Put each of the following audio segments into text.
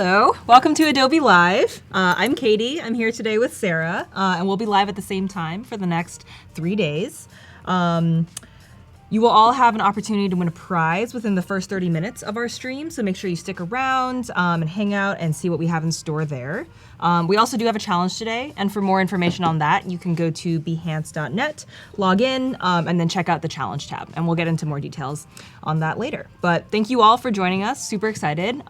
Hello, welcome to Adobe Live. I'm Katie. I'm here today with Sarah, and we'll be live at the same time for the next 3 days. You will all have an opportunity to win a prize within the first 30 minutes of our stream, so make sure you stick around and hang out and see what we have in store there. We also do have a challenge today, and for more information on that, you can go to behance.net, log in, and then check out the challenge tab, and we'll get into more details on that later. But thank you all for joining us. Super excited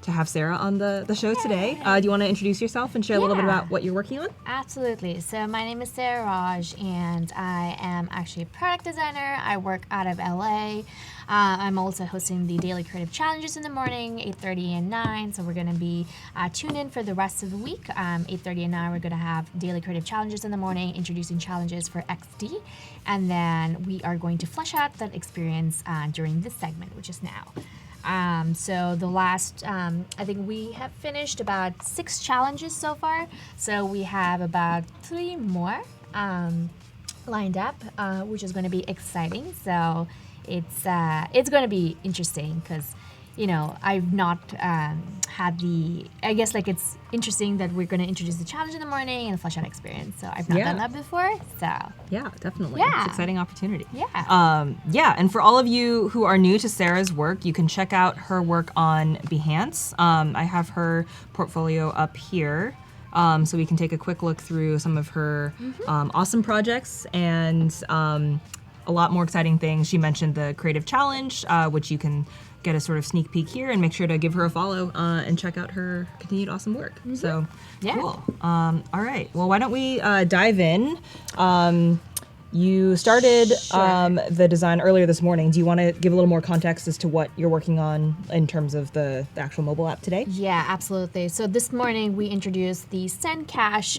to have Sarah on the show today. Do you want to introduce yourself and share a little bit about what you're working on? Absolutely. So my name is Sarah Raj, and I am actually a product designer. I work out of LA. I'm also hosting the daily creative challenges in the morning, 8:30 and 9. So we're going to be tuned in for the rest of the week. 8:30 and 9, we're going to have daily creative challenges in the morning, introducing challenges for XD. And then we are going to flesh out that experience during this segment, which is now. So the last, I think we have finished about 6 challenges so far. So we have about 3 more lined up, which is going to be exciting. So it's going to be interesting because, you know, I've not had I guess like it's interesting that we're going to introduce the challenge in the morning and flesh out experience. So I've not done that before. So yeah, definitely. Yeah. It's an exciting opportunity. Yeah. And for all of you who are new to Sarah's work, you can check out her work on Behance. I have her portfolio up here. So we can take a quick look through some of her awesome projects and a lot more exciting things. She mentioned the Creative Challenge, which you can get a sort of sneak peek here, and make sure to give her a follow and check out her continued awesome work. So, cool. All right. Well, why don't we dive in? You started the design earlier this morning. Do you want to give a little more context as to what you're working on in terms of the actual mobile app today? Yeah, absolutely. So this morning we introduced the Send Cash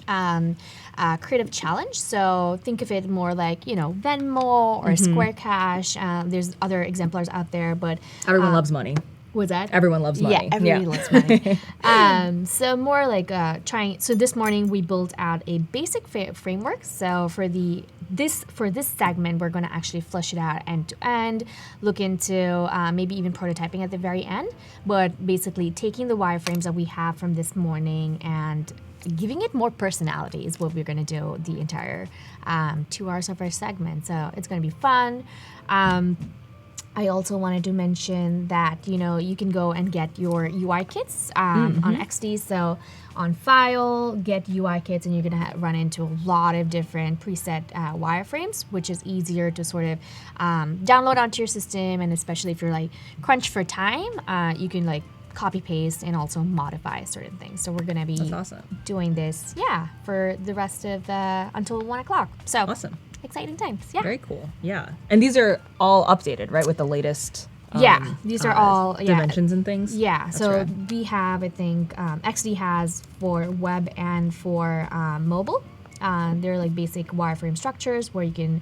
Creative Challenge. So think of it more like, you know, Venmo or Square Cash. There's other exemplars out there, but everyone loves money. What's that? Everyone loves money. Yeah, everybody loves money. So more like So this morning we built out a basic framework. So for this segment, we're going to actually flesh it out end to end, look into maybe even prototyping at the very end, but basically taking the wireframes that we have from this morning and giving it more personality is what we're going to do the entire 2 hours of our segment. So it's going to be fun. I also wanted to mention that, you know, you can go and get your UI kits on XD. So on File, get UI kits, and you're going to run into a lot of different preset wireframes, which is easier to sort of download onto your system. And especially if you're like crunched for time, you can like copy paste and also modify certain things. So we're going to be doing this, for the rest of until 1 o'clock. So awesome. Exciting times. Yeah. Very cool. Yeah. And these are all updated, right, with the latest these are all dimensions and things? Yeah. That's so rad. we have, I think, XD has for web and for mobile. They're like basic wireframe structures where you can,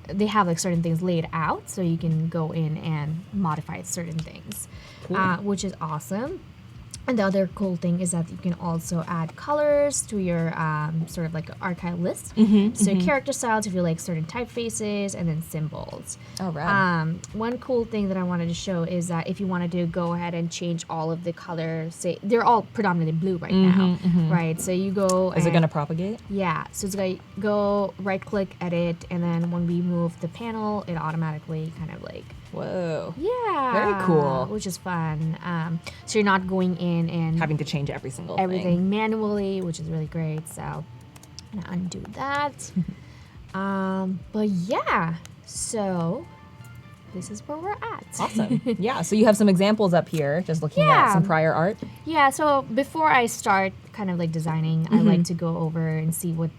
they have like certain things laid out so you can go in and modify certain things, which is awesome. And the other cool thing is that you can also add colors to your sort of like archive list. So character styles if you like certain typefaces, and then symbols. Oh, right. One cool thing that I wanted to show is that if you wanted to go ahead and change all of the colors, say they're all predominantly blue right now, right? So you go. Is it going to propagate? Yeah. So it's going to go right click, edit, and then when we move the panel, it automatically kind of like. Whoa. Yeah. Very cool. Which is fun. So you're not going in and having to change everything manually, which is really great. So I'm gonna undo that. But yeah, so this is where we're at. Awesome. Yeah. So you have some examples up here, just looking at some prior art. Yeah. So before I start kind of like designing, I like to go over and see what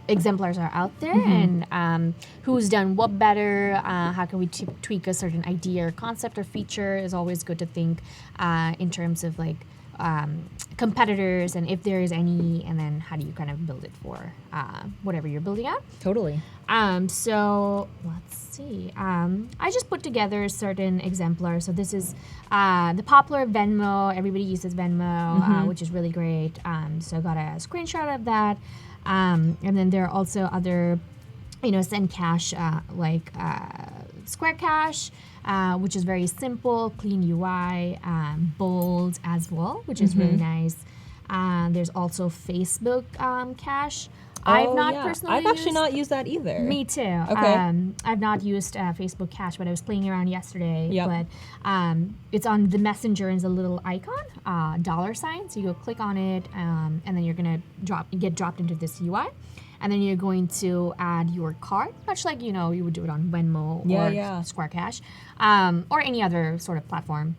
exemplars are out there and who's done what better, how can we tweak a certain idea or concept or feature. Is always good to think in terms of like competitors and if there is any, and then how do you kind of build it for whatever you're building out. Totally. So let's see. I just put together certain exemplars. So this is the popular Venmo. Everybody uses Venmo, which is really great. So I got a screenshot of that. And then there are also other, Send Cash Square Cache, which is very simple, clean UI, bold as well, which is really nice. There's also Facebook Cache. I've not personally I've actually not used that either. Me too. Okay. I've not used Facebook Cache, but I was playing around yesterday. Yep. But it's on the Messenger and it's a little icon, $sign. So you go click on it, and then you're gonna get dropped into this UI, and then you're going to add your card, much like you would do it on Venmo or Square Cache, or any other sort of platform.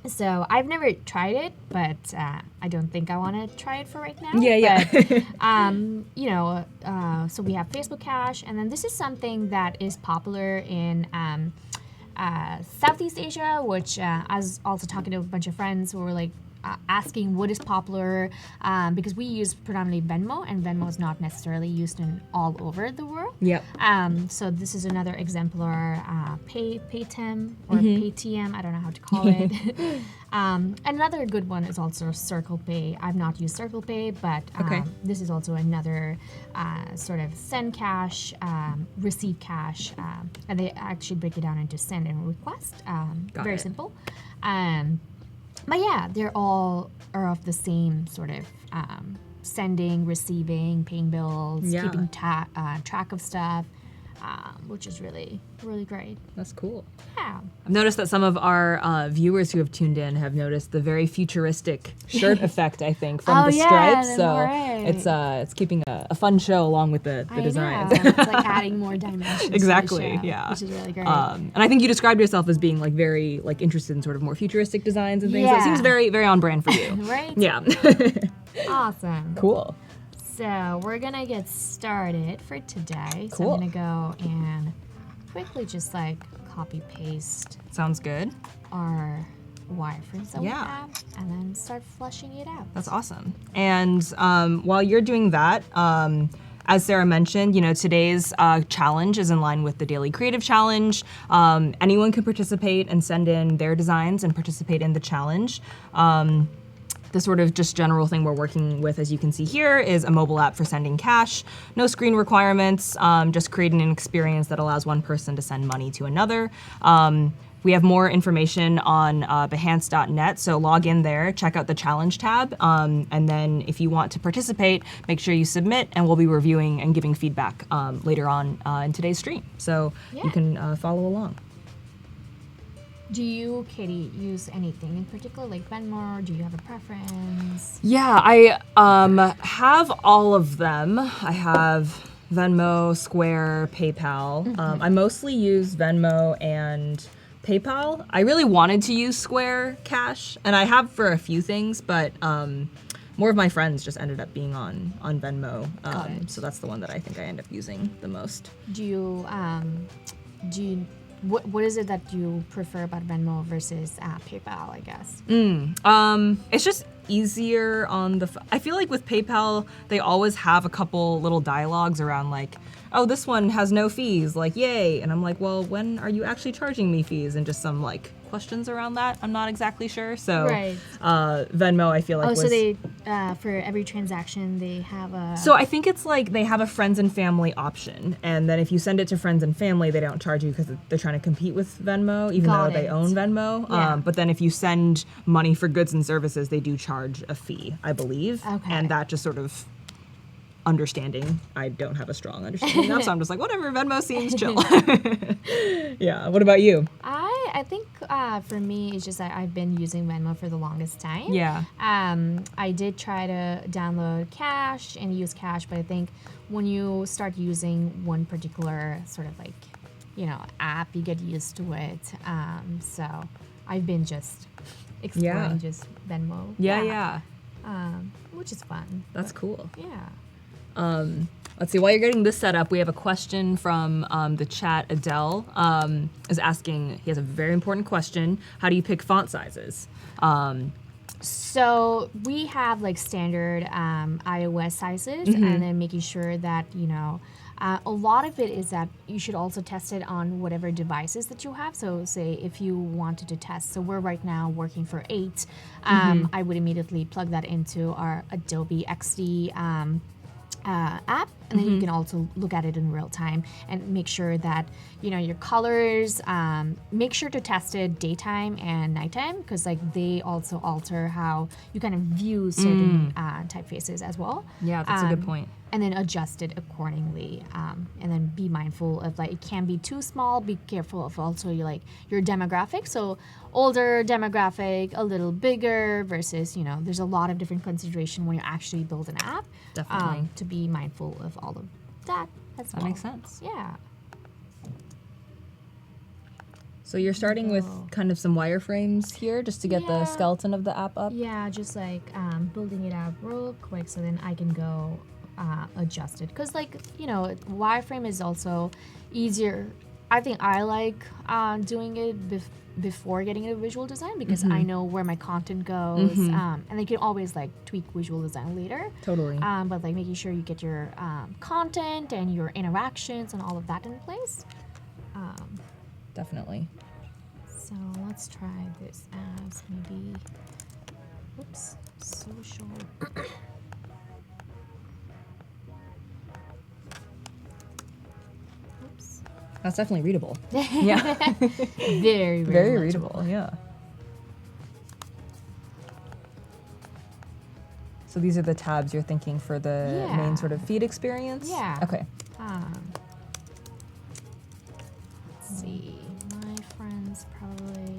So I've never tried it, but I don't think I want to try it for right now. But, so we have Facebook Cache, and then this is something that is popular in Southeast Asia, which I was also talking to a bunch of friends who were like asking what is popular, because we use predominantly Venmo, and Venmo is not necessarily used in all over the world. Yep. So this is another exemplar, Paytm or Paytm, I don't know how to call it. Another good one is also Circle Pay. I've not used Circle Pay, but this is also another sort of send cash, receive cash, and they actually break it down into send and request. Very simple. But yeah, they're all are of the same sort of sending, receiving, paying bills, keeping track of stuff, which is really, really great. That's cool. Yeah. I've noticed that some of our viewers who have tuned in have noticed the very futuristic shirt effect, I think, from the stripes. So it's keeping a fun show along with the designs. Know. It's like adding more dimensions. Exactly. To the show, Yeah. which is really great. And I think you described yourself as being like very like interested in sort of more futuristic designs and things. So it seems very, very on brand for you. Right? Yeah. Awesome. Cool. So we're gonna get started for today. So Cool. I'm gonna go and quickly just like copy paste Sounds good. our wireframes that we have, and then start fleshing it out. That's awesome. And while you're doing that, as Sarah mentioned, today's challenge is in line with the Daily Creative Challenge. Anyone can participate and send in their designs and participate in the challenge. The sort of just general thing we're working with, as you can see here, is a mobile app for sending cash. No screen requirements, just creating an experience that allows one person to send money to another. We have more information on Behance.net, so log in there, check out the challenge tab, and then if you want to participate, make sure you submit, and we'll be reviewing and giving feedback later on in today's stream. So you can follow along. Do you, Katie, use anything in particular, like Venmo, or do you have a preference? Yeah, I have all of them. I have Venmo, Square, PayPal. I mostly use Venmo and PayPal. I really wanted to use Square Cash, and I have for a few things, but more of my friends just ended up being on Venmo. So that's the one that I think I end up using the most. Do you what is it that you prefer about Venmo versus PayPal, I guess? It's just easier on the I feel like with PayPal they always have a couple little dialogues around like, oh, this one has no fees, like yay, and I'm like, well, when are you actually charging me fees? And just some like questions around that, I'm not exactly sure. So Venmo, I feel like so they for every transaction they have a So I think it's like they have a friends and family option, and then if you send it to friends and family, they don't charge you because they're trying to compete with Venmo, even though they own Venmo. But then if you send money for goods and services, they do charge a fee, I believe. And that just sort of understanding, I don't have a strong understanding of, so I'm just like, whatever, Venmo seems chill. Yeah, what about you? I think for me, it's just I've been using Venmo for the longest time. Yeah. I did try to download Cash and use Cash, but I think when you start using one particular sort of like, app, you get used to it. So I've been just exploring just Venmo. Yeah. Which is fun. That's cool. Yeah. Let's see, while you're getting this set up, we have a question from the chat. Adele is asking, he has a very important question. How do you pick font sizes? So we have like standard iOS sizes, and then making sure that, a lot of it is that you should also test it on whatever devices that you have. So say if you wanted to test, so we're right now working for 8, I would immediately plug that into our Adobe XD app, and then you can also look at it in real time and make sure that your colors. Make sure to test it daytime and nighttime, because like they also alter how you kind of view certain typefaces as well. Yeah, that's a good point. And then adjust it accordingly, and then be mindful of like it can be too small. Be careful of also your demographic. So older demographic, a little bigger versus there's a lot of different consideration when you actually build an app. Definitely. To be mindful of all of that as well. That makes sense. Yeah. So you're starting with kind of some wireframes here just to get the skeleton of the app up? Yeah, just like building it out real quick so then I can go adjust it. Because wireframe is also easier. I think I like doing it before getting into visual design, because I know where my content goes, and you can always like tweak visual design later. Totally. But like making sure you get your content and your interactions and all of that in place. Definitely. So let's try this as maybe, social. Oops. That's definitely readable. Yeah. Very, very readable. Yeah. So these are the tabs you're thinking for the main sort of feed experience? Yeah. Okay. Let's see. My friends probably.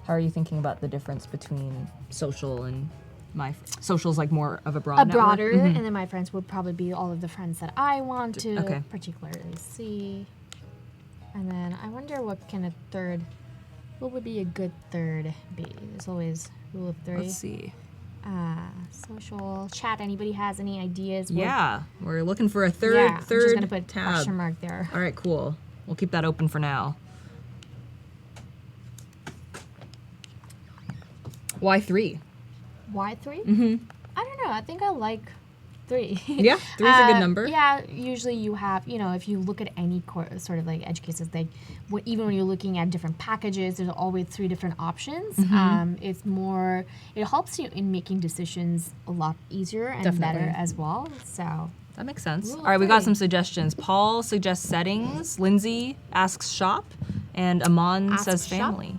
How are you thinking about the difference between social and social's like more of a broad network? Broader, and then my friends would probably be all of the friends that I want to particularly see. And then I wonder what would be a good third be? There's always rule of three. Let's see. Social chat. Anybody has any ideas? Yeah, we're looking for a third I'm just gonna put tab. question mark there. All right, cool. We'll keep that open for now. Why 3? Why 3? I don't know. I think I like 3. Yeah, 3 is a good number. Yeah, usually you have, if you look at any sort of like edge cases, like even when you're looking at different packages, there's always 3 different options. It helps you in making decisions a lot easier and better as well. So that makes sense. All right, we got some suggestions. Paul suggests settings. Lindsay asks shop, and Aman says family.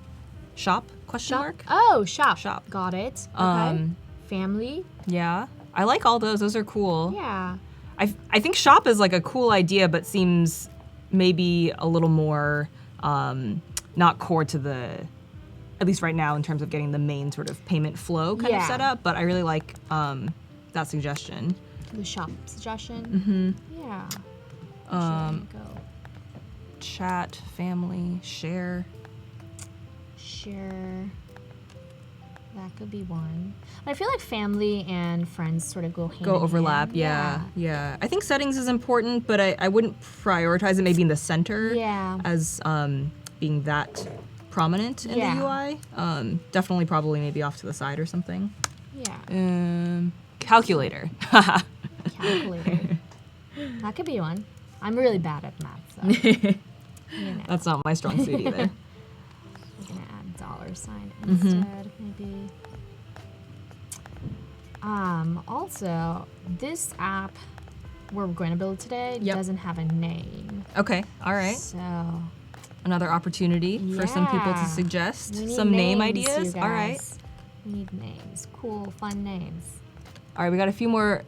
Shop? Question mark? Oh, shop. Shop. Got it. Okay. Family. Yeah. I like all those. Those are cool. Yeah. I think shop is like a cool idea, but seems maybe a little more not core to at least right now in terms of getting the main sort of payment flow kind of set up. But I really like that suggestion. The shop suggestion? Yeah. Go. Chat, family, share. Share. That could be one. But I feel like family and friends sort of go hand in overlap, hand. Yeah. I think settings is important, but I wouldn't prioritize it maybe in the center as being that prominent in the UI. Definitely probably maybe off to the side or something. Yeah. Calculator. Calculator. That could be one. I'm really bad at math, so. That's not my strong suit either. We're gonna add $sign instead, maybe. Also, this app we're going to build today doesn't have a name. Okay, all right. So another opportunity for some people to suggest some name ideas. All right. We need names. Cool, fun names. All right, we got a few more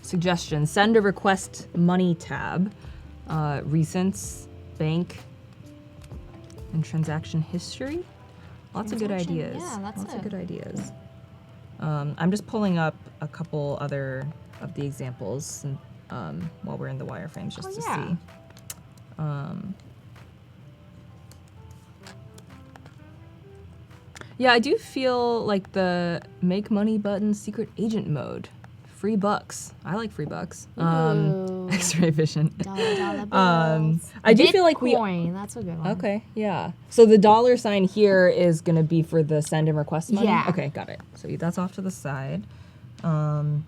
suggestions. Send a request money tab, recents, bank, and transaction history. Lots of good ideas. Yeah, lots of good ideas. I'm just pulling up a couple other of the examples while we're in the wireframes just to see. Yeah, I do feel like the make money button secret agent mode. Free bucks. I like free bucks. Extra efficient. Dollar bills. I do feel like Bitcoin, that's a good one. Okay, yeah. So the $sign here is going to be for the send and request money? Yeah. Okay, got it. So that's off to the side. All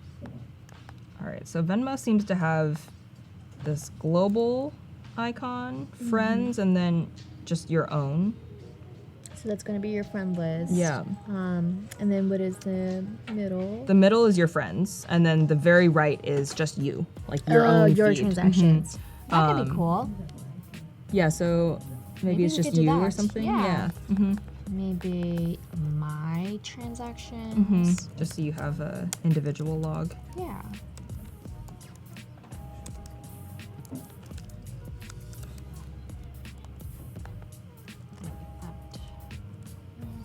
right, so Venmo seems to have this global icon, friends, and then just your own. So So that's going to be your friend list. Yeah. And then what is the middle? The middle is your friends, and then the very right is just you, like your own your feed. transactions. That could be cool. Yeah, so maybe it's we just could do you or that. something. Yeah. Mm-hmm. Maybe my transactions. Just so you have a individual log. Yeah.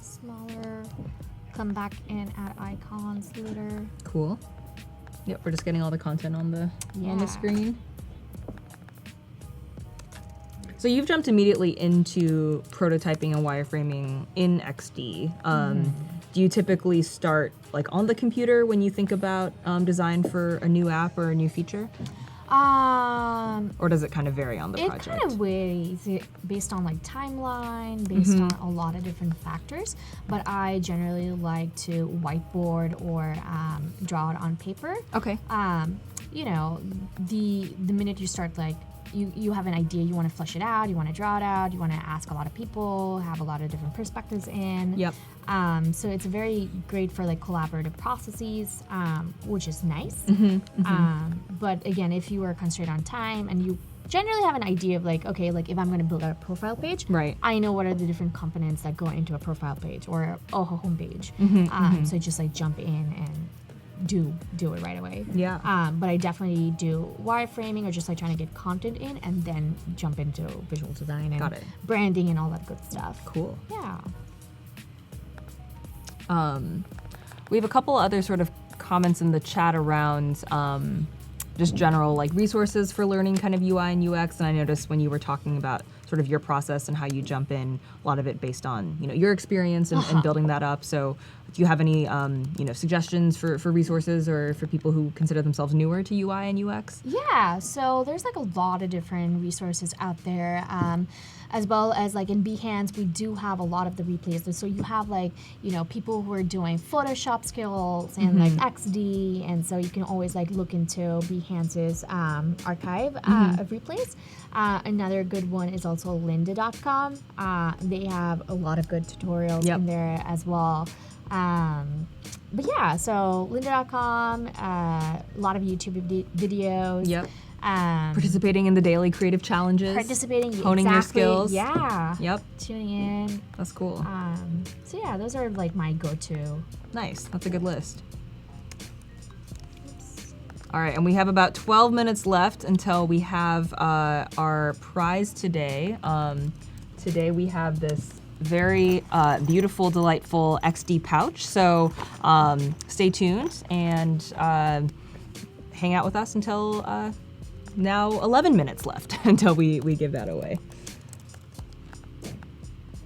Smaller. Come back and add icons later. Cool. Yep, we're just getting all the content on the Yeah. screen. So you've jumped immediately into prototyping and wireframing in XD. Do you typically start like on the computer when you think about design for a new app or a new feature? Or does it kind of vary on the project? It kind of varies based on like timeline, based on a lot of different factors. But I generally like to whiteboard or draw it on paper. Okay. You know, the minute you start like you have an idea, you want to flesh it out, you want to draw it out, you want to ask a lot of people, have a lot of different perspectives in. Yep. So it's very great for like collaborative processes, which is nice. But again, if you are constrained on time and you generally have an idea of like, okay, like if I'm going to build a profile page, Right. I know what are the different components that go into a profile page or a homepage. So just like jump in and do it right away. Yeah. But I definitely do wireframing or just like trying to get content in and then jump into visual design and Got it. branding and all that good stuff. Cool. Yeah. We have a couple other sort of comments in the chat around just general like resources for learning kind of UI and UX. And I noticed when you were talking about sort of your process and how you jump in, a lot of it based on your experience and building that up. So do you have any suggestions for resources or for people who consider themselves newer to UI and UX? Yeah, so there's like a lot of different resources out there, as well as like in Behance, we do have a lot of the replays. So you have like, people who are doing Photoshop skills and like XD, and so you can always like look into Behance's archive of replays. Another good one is also lynda.com. They have a lot of good tutorials in there as well. But yeah, so lynda.com, a lot of YouTube videos. Yep. Participating in the daily creative challenges. Honing your skills. Yeah. Yep. Tuning in. That's cool. So yeah, those are like my go-to. Nice. That's a good list. All right, and we have about 12 minutes left until we have our prize today. Today we have this very beautiful, delightful XD pouch. So stay tuned and hang out with us until now 11 minutes left until we give that away.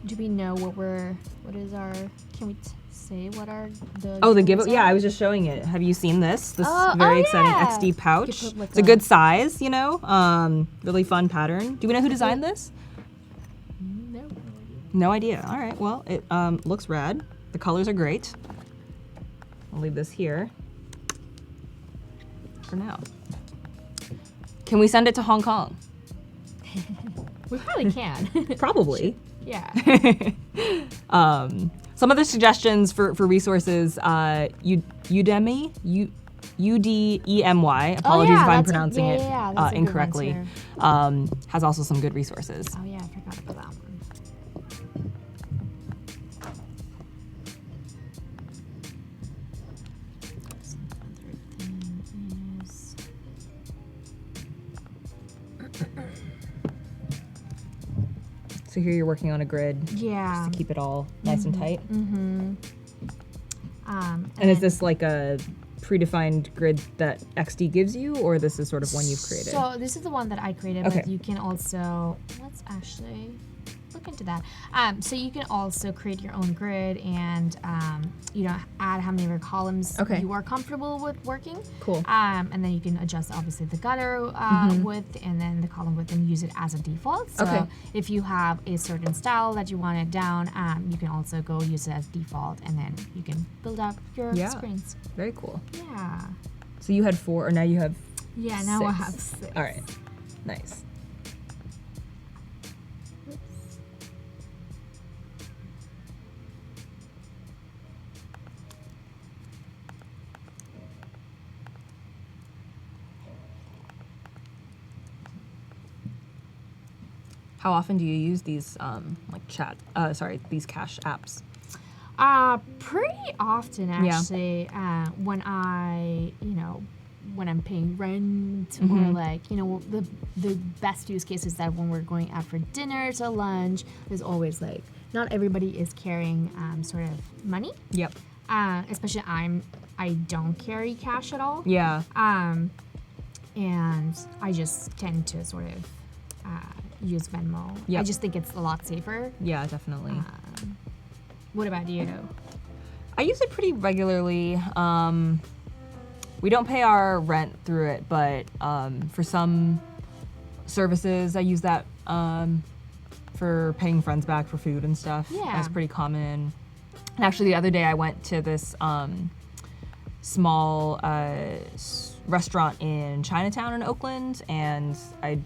Do we know can we say what are the the giveaway? Yeah, I was just showing it. Have you seen this? This very exciting XD pouch. Put, like, it's a good size, really fun pattern. Do we know who designed this? No. No idea. All right, well, it looks rad. The colors are great. I'll leave this here for now. Can we send it to Hong Kong? We probably can. Probably. Yeah. Some other suggestions for resources, Udemy, U-D-E-M-Y, apologies if I'm pronouncing it incorrectly, has also some good resources. Oh yeah, I forgot about that one. So here you're working on a grid. Yeah. Just to keep it all nice and tight. Mm-hmm. And is this like a predefined grid that XD gives you, or this is sort of one you've created? So this is the one that I created, Okay. but you can also, let's actually look into that. So you can also create your own grid and, add how many of your columns you are comfortable with working. Cool. And then you can adjust, obviously, the gutter width and then the column width and use it as a default. So if you have a certain style that you want it down, you can also go use it as default, and then you can build up your screens. Very cool. Yeah. So you had 4, or now you have Yeah, now I 6. have 6. All right. Nice. How often do you use these these cash apps? Pretty often actually. When when I'm paying rent or like, the best use case is that when we're going out for dinner to lunch, there's always like, not everybody is carrying sort of money. Yep. Especially I don't carry cash at all. Yeah. And I just tend to sort of use Venmo. Yep. I just think it's a lot safer. Yeah, definitely. What about you? I use it pretty regularly. We don't pay our rent through it, but for some services, I use that for paying friends back for food and stuff. Yeah. That's pretty common. And actually, the other day I went to this small restaurant in Chinatown in Oakland, and I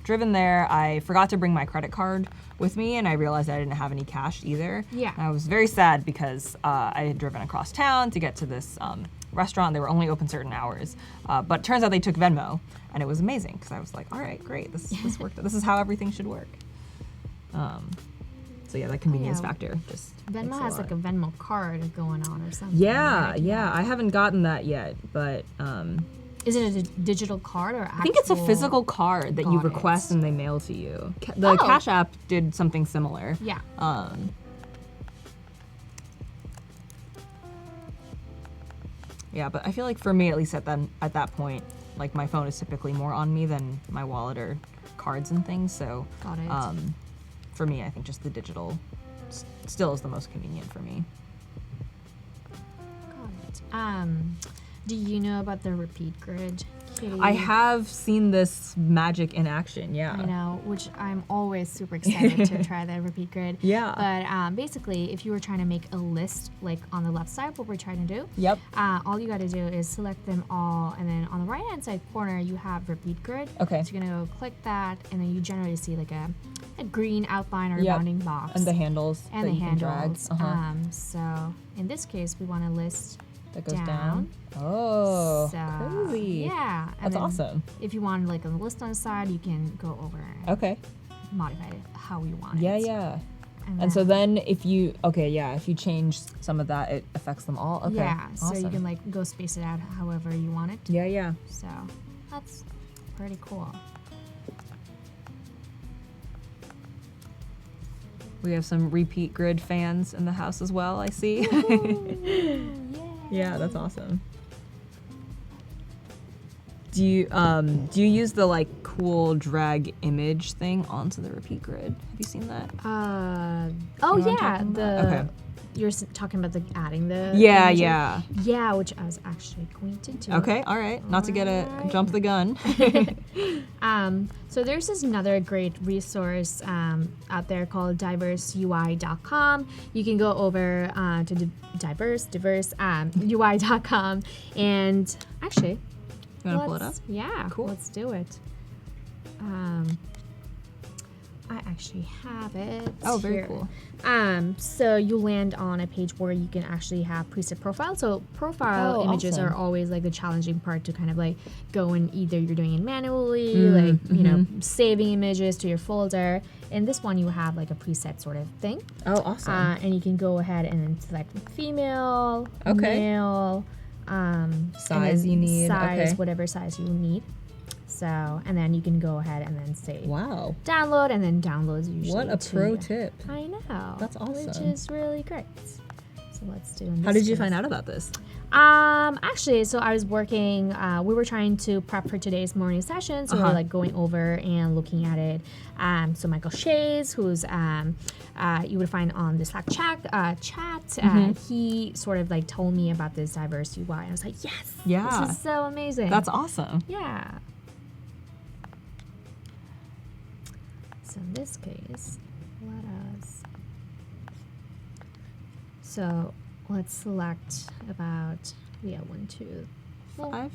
driven there. I forgot to bring my credit card with me, and I realized I didn't have any cash either. Yeah. And I was very sad because I had driven across town to get to this restaurant. They were only open certain hours, but it turns out they took Venmo, and it was amazing because I was like, all right, great, this worked. This is how everything should work. So yeah, that convenience factor just Venmo has like a Venmo card going on or something. Yeah, right? yeah. I haven't gotten that yet, but is it a digital card or I think it's a physical card that you request and they mail to you. The Cash App did something similar. Yeah. Yeah, but I feel like for me, at least at that point, like my phone is typically more on me than my wallet or cards and things. So Got it. For me, I think just the digital still is the most convenient for me. Got it. Do you know about the repeat grid, Kitty? I have seen this magic in action, yeah. I know, which I'm always super excited to try the repeat grid. Yeah. But basically, if you were trying to make a list, like on the left side, what we're trying to do, Yep. all you got to do is select them all, and then on the right-hand side corner, you have repeat grid. Okay. So you're gonna go click that, and then you generally see like a green outline or bounding box. And the handles And that the you can drag. handles. So in this case, we want to list that goes down. Oh, so, crazy. Yeah. And That's then awesome. If you want like a list on the side, you can go over and Okay. modify it how you want Yeah, it. yeah. And so then if you change some of that, it affects them all. Okay. Yeah, awesome. so you can like go space it out however you want it. Yeah, yeah. So that's pretty cool. We have some repeat grid fans in the house as well, I see. Yeah, that's awesome. Do you use the like cool drag image thing onto the repeat grid? Have you seen that? Oh You know what I'm yeah, talking about? Okay. You're talking about the adding the Yeah, images? yeah. Yeah, which I was actually going to do. Okay, all right. Not to get jump the gun. So there's this another great resource out there called diverseui.com. You can go over to diverse.ui.com and actually, You want to pull it up? Yeah, Cool. Let's do it. I actually have it. Oh, very here. cool. So you land on a page where you can actually have preset profile. So profile images awesome. are always like the challenging part to kind of like go and either you're doing it manually, like, you know, saving images to your folder. In this one, you have like a preset sort of thing. Oh, awesome. And you can go ahead and then select female, male, size you need. size, Okay. whatever size you need. So, and then you can go ahead and then say Wow. download, and then downloads usually. What a to pro you. tip. I know. That's awesome. Which is really great. So let's do. How did you find out about this? Actually, so I was working. We were trying to prep for today's morning session, so we were like going over and looking at it. So Michael Shays, who's you would find on the Slack chat, he sort of like told me about this diverse UI, and I was like, yes, Yeah. this is so amazing. That's awesome. Yeah. So in this case, let's select about, 1, 2, 5,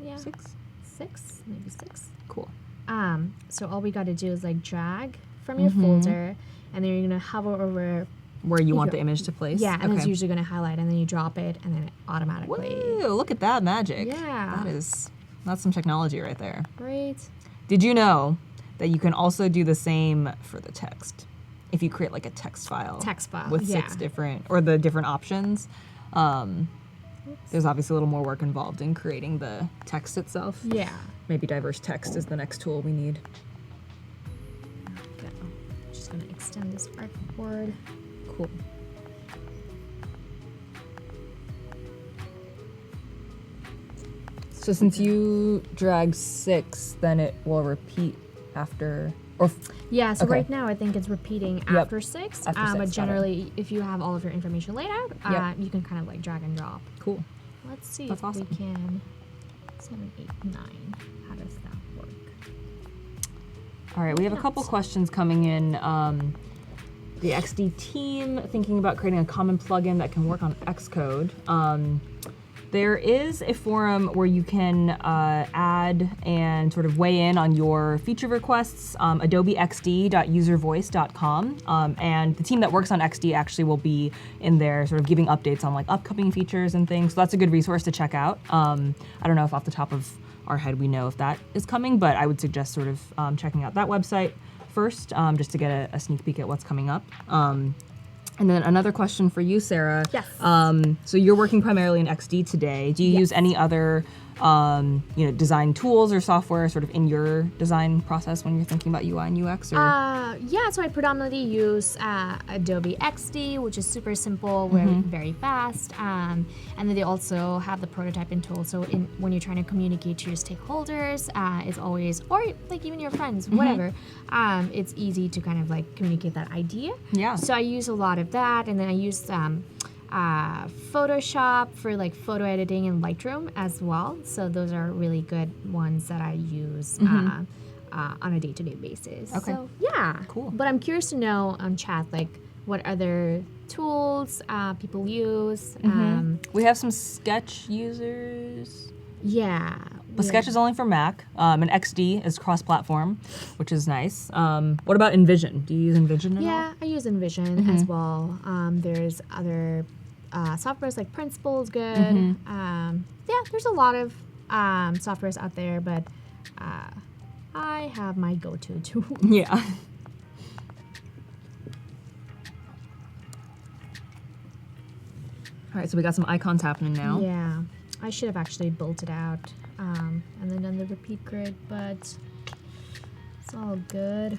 yeah, 6. 6, maybe 6. Cool. So all we got to do is like drag from your folder, and then you're gonna hover over Where you want the image to place? Yeah, and it's usually gonna highlight, and then you drop it, and then it automatically. Whoa, look at that magic. Yeah. That's some technology right there. Great. Did you know that you can also do the same for the text. If you create like a text file. With 6 different, or the different options. There's obviously a little more work involved in creating the text itself. Yeah. Maybe diverse text is the next tool we need. Okay. Just gonna extend this artboard. Cool. So since you drag 6, then it will repeat after, or yeah, so okay. right now I think it's repeating after 6. After 6, but generally, if you have all of your information laid out, you can kind of like drag and drop. Cool. Let's see That's if awesome. we can. 7, 8, 9. How does that work? All right, we have a couple questions coming in. The XD team thinking about creating a common plugin that can work on Xcode. There is a forum where you can add and sort of weigh in on your feature requests, adobe.xd.uservoice.com. And the team that works on XD actually will be in there sort of giving updates on like upcoming features and things. So that's a good resource to check out. I don't know if off the top of our head we know if that is coming, but I would suggest sort of checking out that website first just to get a sneak peek at what's coming up. And then another question for you, Sarah. Yes. So you're working primarily in XD today. Do you use any other, design tools or software sort of in your design process when you're thinking about UI and UX? Or? Yeah, so I predominantly use Adobe XD, which is super simple, very fast. And then they also have the prototyping tool. So when you're trying to communicate to your stakeholders, it's always, or like even your friends, whatever, it's easy to kind of like communicate that idea. Yeah. So I use a lot of that, and then I use Photoshop for like photo editing and Lightroom as well. So those are really good ones that I use on a day-to-day basis. Okay. So yeah. Cool. But I'm curious to know on chat like what other tools people use. We have some Sketch users. Yeah. But Sketch is only for Mac, and XD is cross-platform, which is nice. What about InVision? Do you use InVision at all? Yeah, I use InVision as well. There's other softwares like Principal is good. Yeah, there's a lot of softwares out there, but I have my go-to tool. Yeah. All right, so we got some icons happening now. Yeah, I should have actually built it out and then done the repeat grid, but it's all good.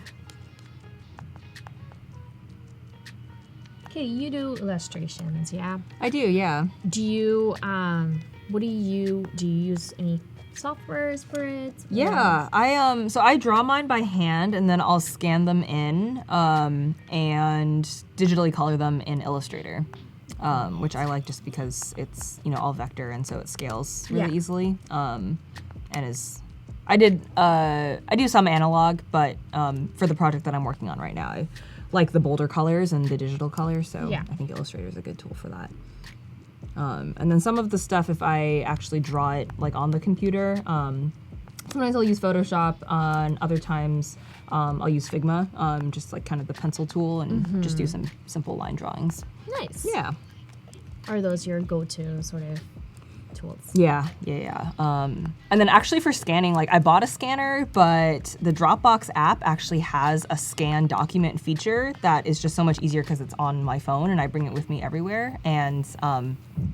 Okay, you do illustrations, yeah? I do, yeah. Do you, do you use any softwares for it? Yeah, so I draw mine by hand and then I'll scan them in and digitally color them in Illustrator, which I like just because it's, all vector and so it scales really easily. I do some analog, but for the project that I'm working on right now, I like the bolder colors and the digital colors, so I think Illustrator is a good tool for that. And then some of the stuff, if I actually draw it like on the computer, sometimes I'll use Photoshop, and other times I'll use Figma, just like kind of the pencil tool, and just do some simple line drawings. Nice. Yeah. Are those your go-to sort of tools? Yeah. And then actually for scanning, like I bought a scanner, but the Dropbox app actually has a scan document feature that is just so much easier because it's on my phone and I bring it with me everywhere. And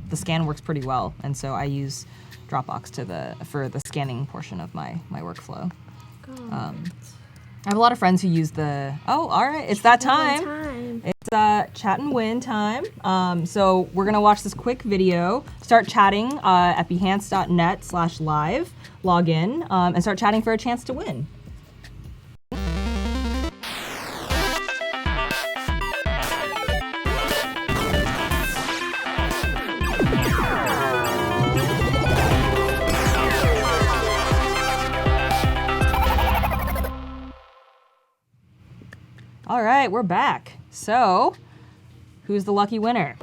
the scan works pretty well. And so I use Dropbox for the scanning portion of my workflow. I have a lot of friends who use all right, it's that time. It's chat and win time. So we're gonna watch this quick video, start chatting at behance.net/live, log in, and start chatting for a chance to win. All right, we're back. So, who's the lucky winner?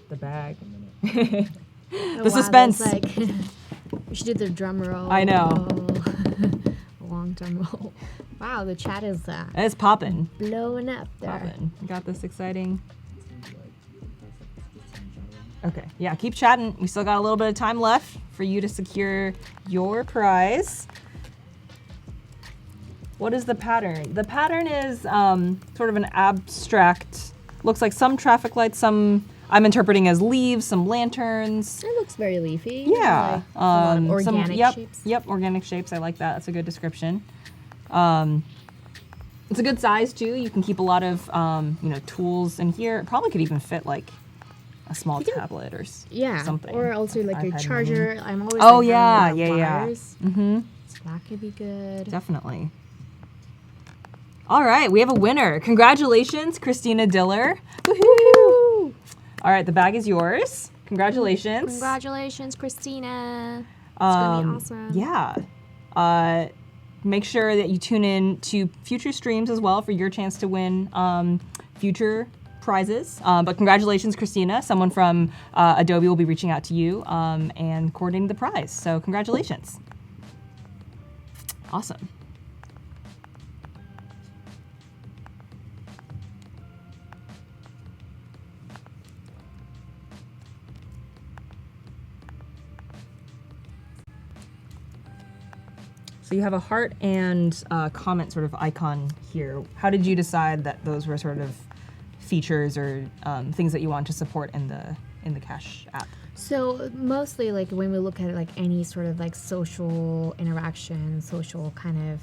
The bag. The suspense. Like, we should do the drum roll. I know. Long drum roll. Wow, the chat is It's popping. blowing up there. Popping. We got this exciting. Okay, yeah, keep chatting. We still got a little bit of time left for you to secure your prize. What is the pattern? The pattern is sort of an abstract, looks like some traffic lights, some I'm interpreting as leaves, some lanterns. It looks very leafy. Yeah. Like a lot of organic shapes. Yep, organic shapes. I like that. That's a good description. It's a good size too. You can keep a lot of tools in here. It probably could even fit like a small tablet or something. Or also like a charger. I'm always yeah. Mm-hmm. So that could be good. Definitely. All right, we have a winner. Congratulations, Christina Diller. Woohoo! All right, the bag is yours. Congratulations. Congratulations, Christina. It's gonna be awesome. Yeah. Make sure that you tune in to future streams as well for your chance to win future prizes. But congratulations, Christina. Someone from Adobe will be reaching out to you and coordinating the prize. So congratulations. Awesome. So you have a heart and comment sort of icon here. How did you decide that those were sort of features or things that you want to support in the Cash app? So mostly like when we look at like any sort of like social interaction, social kind of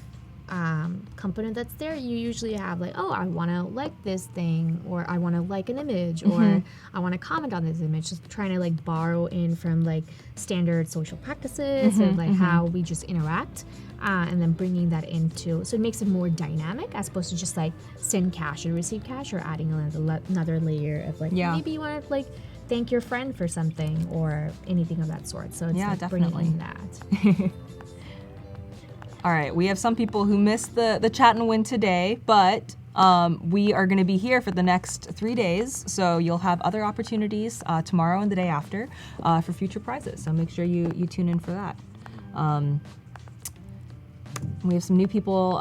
component that's there, you usually have like, oh, I want to like this thing, or I want to like an image, or I want to comment on this image, just trying to like borrow in from like standard social practices of like how we just interact, and then bringing that into, so it makes it more dynamic as opposed to just like send cash and receive cash, or adding another layer of like, maybe you want to like thank your friend for something or anything of that sort. So it's like definitely bringing in that. All right, we have some people who missed the chat and win today, but we are going to be here for the next 3 days, so you'll have other opportunities tomorrow and the day after for future prizes. So make sure you tune in for that. We have some new people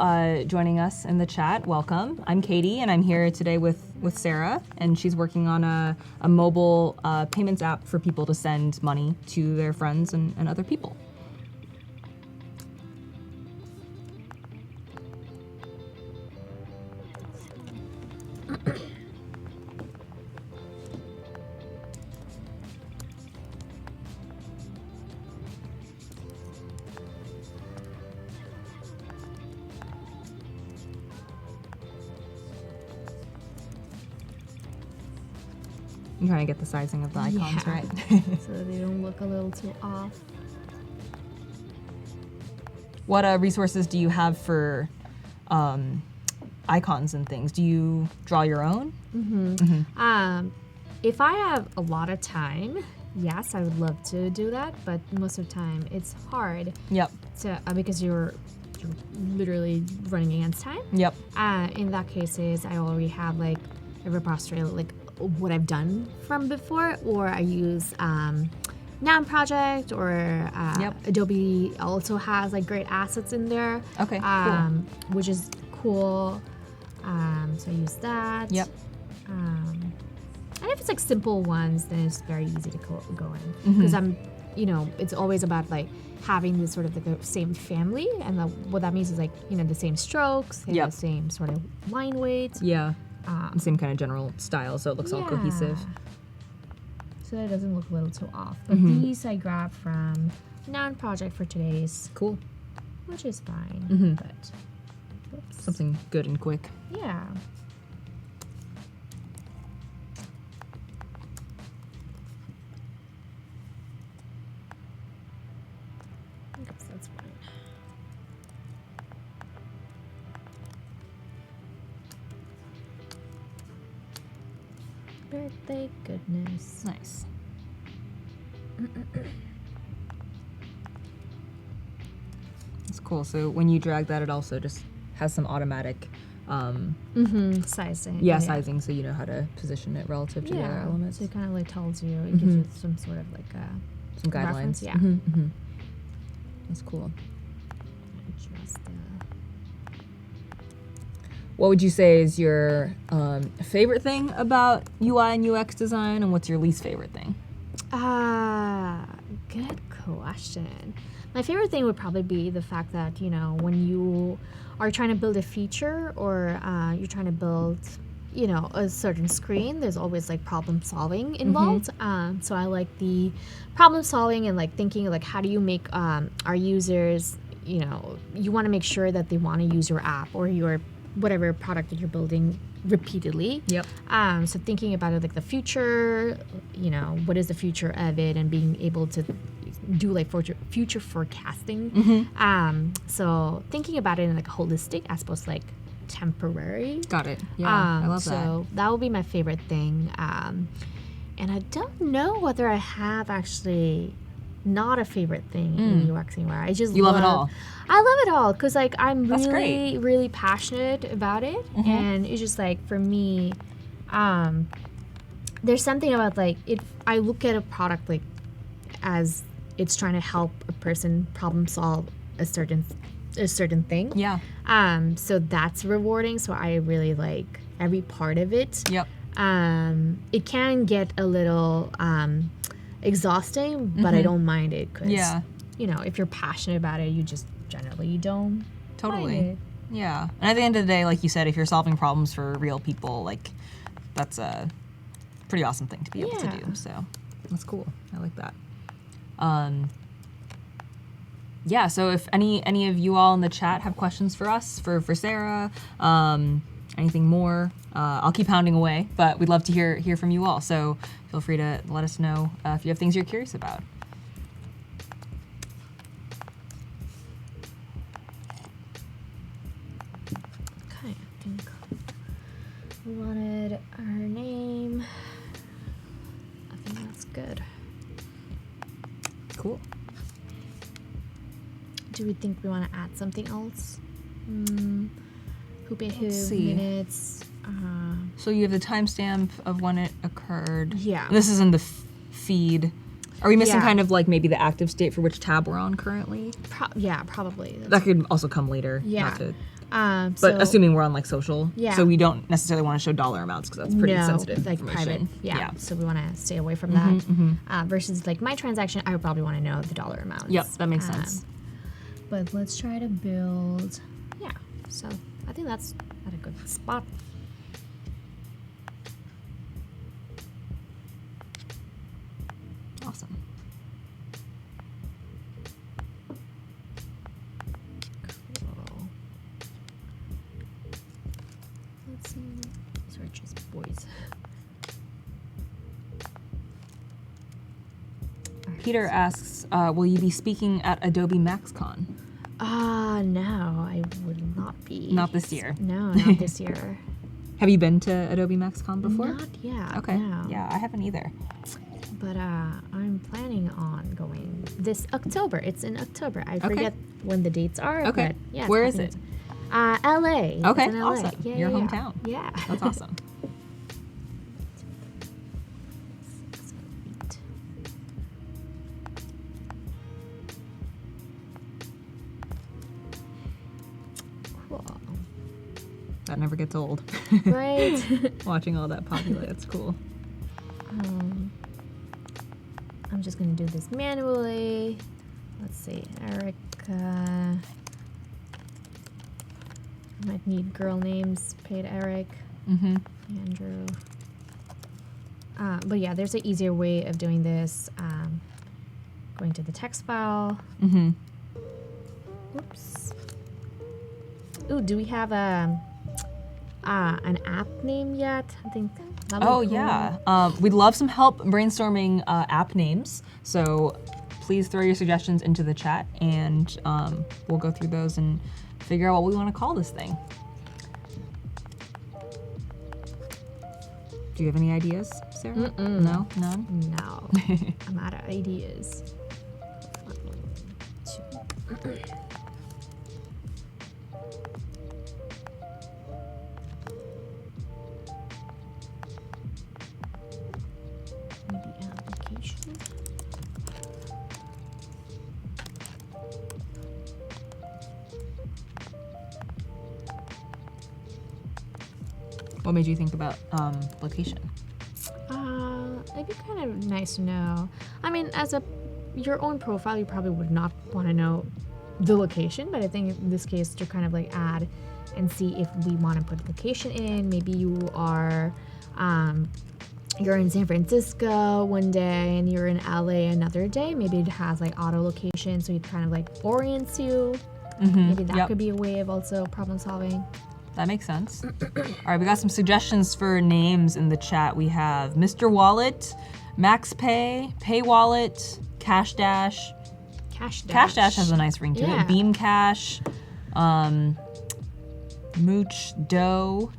joining us in the chat. Welcome. I'm Katie, and I'm here today with Sarah, and she's working on a mobile payments app for people to send money to their friends and other people. I'm trying to get the sizing of the icons right. So that they don't look a little too off. What resources do you have for icons and things? Do you draw your own? If I have a lot of time, yes, I would love to do that, but most of the time it's hard. Yep. To because you're literally running against time. Yep. In that cases, I already have like a repository, like what I've done from before, or I use Noun Project, or Adobe also has like great assets in there. Okay, cool. Which is cool. So I use that. Yep. And if it's like simple ones, then it's very easy to go in, because I'm, it's always about like having this sort of like the same family, and what that means is like the same strokes, the same sort of line weight. Yeah. Same kind of general style, so it looks all cohesive. So that it doesn't look a little too off. But these I grabbed from Noun Project for today's. Cool. Which is fine. But something good and quick. Yeah. I guess that's fine. Birthday goodness. Nice. That's cool. So when you drag that, it also just has some automatic sizing. Yeah, sizing, so you know how to position it relative to the other elements. So it kind of like tells you, it gives you some sort of like some guidelines. Reference, yeah. That's cool. Just, what would you say is your favorite thing about UI and UX design, and what's your least favorite thing? Good question. My favorite thing would probably be the fact that, you know, when you are trying to build a feature or you're trying to build, you know, a certain screen, there's always like problem solving involved. So I like the problem solving and like thinking like how do you make our users, you know, you want to make sure that they want to use your app or your whatever product that you're building repeatedly. Yep. So thinking about it like the future, you know, what is the future of it and being able to do like future forecasting. So thinking about it in like a holistic as opposed to like temporary. Got it. Yeah, I love that. So that would be my favorite thing. And I don't know whether I have actually not a favorite thing in UX anywhere. I just You love it all. I love it all because like I'm That's really great. really passionate about it, and it's just like for me, there's something about like if I look at a product like as it's trying to help a person problem solve a certain thing. Yeah. So that's rewarding. So I really like every part of it. Yep. It can get a little exhausting, but I don't mind it because you know if you're passionate about it, you just generally don't Totally. mind it. Yeah. And at the end of the day, like you said, if you're solving problems for real people, like that's a pretty awesome thing to be able to Yeah. do. So that's cool. I like that. Yeah, so if any of you all in the chat have questions for us, for Sarah, anything more, I'll keep pounding away, but we'd love to hear from you all. So feel free to let us know if you have things you're curious about. Okay, I think we wanted our name. I think that's good. Cool. Do we think we want to add something else? Who, Let's see. minutes. So you have the timestamp of when it occurred. Yeah. And this is in the feed. Are we missing Yeah. kind of like maybe the active state for which tab we're on currently? Yeah, probably. That could also come later. Yeah. Not to, But but assuming we're on like social. Yeah. So we don't necessarily want to show dollar amounts because that's pretty sensitive like information. private. Yeah. So we want to stay away from that. Versus like my transaction, I would probably want to know the dollar amounts. Yep, that makes sense. But let's try to build. Yeah. So I think that's at a good spot. Awesome. Cool. Let's see. Search as boys. Peter asks, will you be speaking at Adobe MaxCon? No, I would not be. Not this year. No, not this year. Have you been to Adobe MaxCon before? Not yet. Okay. No. Yeah, I haven't either. But I'm planning on going this October. It's in October. I forget when the dates are. Okay. But yeah. Where is it? LA. Okay, It's in LA. awesome. Yeah, Your yeah, hometown. Yeah. That's awesome. Sweet. Cool. That never gets old. Right. Watching all that populate, it's cool. I'm just gonna do this manually. Let's see, Erica. Might need girl names. Paid Eric. Andrew. But yeah, there's an easier way of doing this. Going to the text file. Oops. Ooh, do we have an app name yet? I think. Oh yeah, we'd love some help brainstorming app names. So please throw your suggestions into the chat, and we'll go through those and figure out what we want to call this thing. Do you have any ideas, Sarah? No, none. No, I'm out of ideas. Maybe application. What made you think about location? It'd be kind of nice to know. I mean, as a your own profile, you probably would not want to know the location, but I think in this case to kind of like add and see if we want to put location in. Maybe you are you're in San Francisco one day and you're in LA another day. Maybe it has like auto location, so it kind of like orients you. Maybe that could be a way of also problem solving. That makes sense. All right, we got some suggestions for names in the chat. We have Mr. Wallet, Max Pay, Pay Wallet, Cash Dash. Cash Dash. Cash Dash has a nice ring to Yeah. it. Beam Cash, Mooch Dough,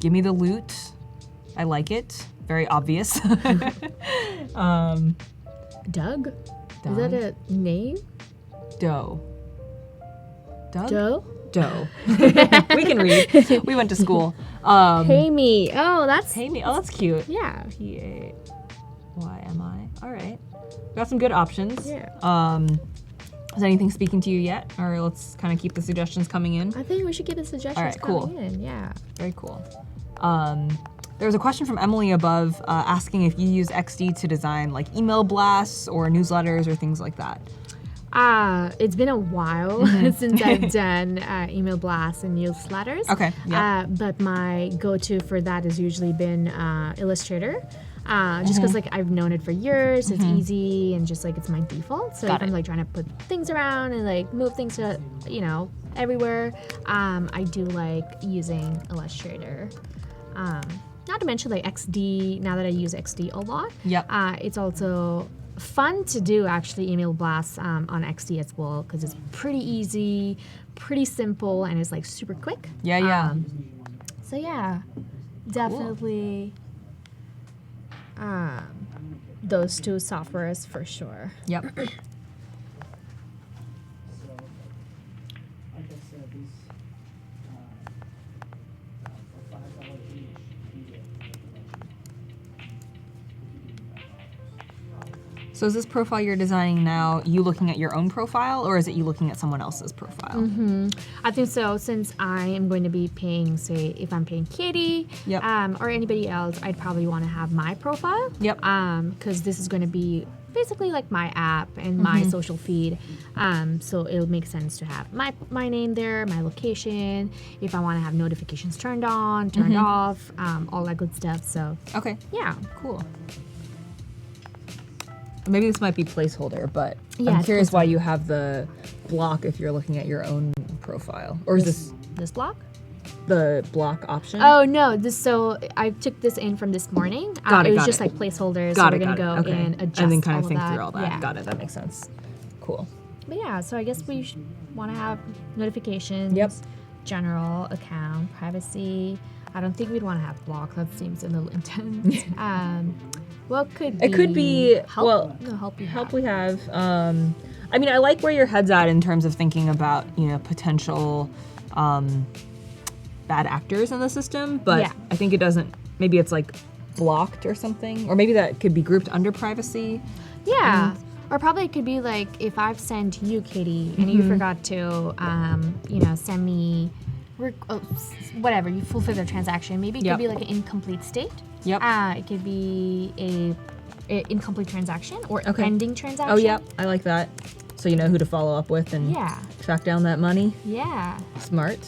Gimme the Loot. I like it. Very obvious. Doug? Is that a name? Dough. Doug? Doe? Dough. We can read. We went to school. Pay me. Oh, that's Pay me. Oh, that's cute. yeah. P-A-Y-M-I. All right. Got some good options. Yeah. Is anything speaking to you yet? Or let's kind of keep the suggestions coming in. I think we should get the suggestions All right, cool. coming in. Yeah. Very cool. There was a question from Emily above asking if you use XD to design like email blasts or newsletters or things like that. It's been a while since I've done email blasts and newsletters. Okay. Yeah. But my go-to for that has usually been Illustrator. Just because like I've known it for years, it's easy and just like it's my default. So if I'm like trying to put things around and like move things to everywhere, I do like using Illustrator. Not to mention like XD. Now that I use XD a lot, it's also fun to do actually email blasts on XD as well because it's pretty easy, pretty simple, and it's like super quick. Yeah. So yeah, definitely. Those two softwares for sure. Yep. So, like I said, these for $5 each, you get So is this profile you're designing now you looking at your own profile or is it you looking at someone else's profile? I think so. Since I am going to be paying, say, if I'm paying Katie, or anybody else, I'd probably want to have my profile. Yep. Because this is going to be basically like my app and my social feed. So it'll make sense to have my name there, my location. If I want to have notifications turned on, turned off, all that good stuff. So Okay. yeah. Cool. Maybe this might be placeholder, but Yeah, I'm it's curious why you have the block if you're looking at your own profile. Or is This block? the block option? Oh no! So I took this in from this morning. It was just like placeholders. So we're gonna go and adjust and then kind all of think that. through all that. Yeah. Got it. That makes sense. Cool. But yeah, so I guess we want to have notifications. Yep. General account privacy. I don't think we'd want to have block. That seems a little intense. What could be? It could be help. help we have. I mean, I like where your head's at in terms of thinking about potential bad actors in the system, but Yeah. I think it doesn't. Maybe it's like blocked or something, or maybe that could be grouped under privacy. Yeah. Or probably it could be like if I've sent you, Katie, and you forgot to, send me, whatever, you fulfill the transaction. Maybe it could be like an incomplete state. Yep. It could be a incomplete transaction or a pending transaction. Oh, yep. I like that. So you know who to follow up with and track down that money. Yeah. Smart.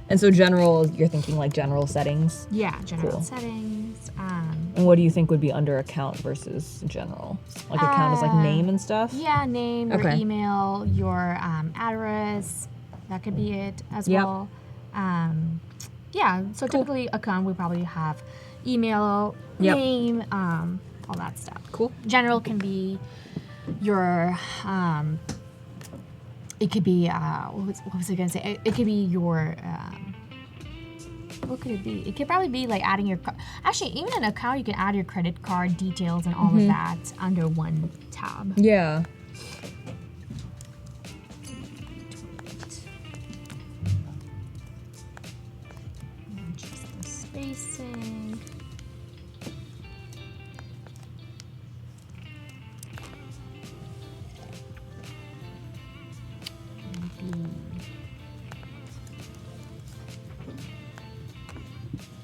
And so general, you're thinking like general settings. Yeah, general Cool. settings. And what do you think would be under account versus general? Like account is like name and stuff? Yeah, name, your email, your address. That could be it as well. So typically account we probably have email, name, all that stuff. Cool. General can be your it could be what was I gonna say? It could be your what could it be? It could probably be like adding your actually even an account you can add your credit card details and all of that under one tab. Yeah. Just the spacing.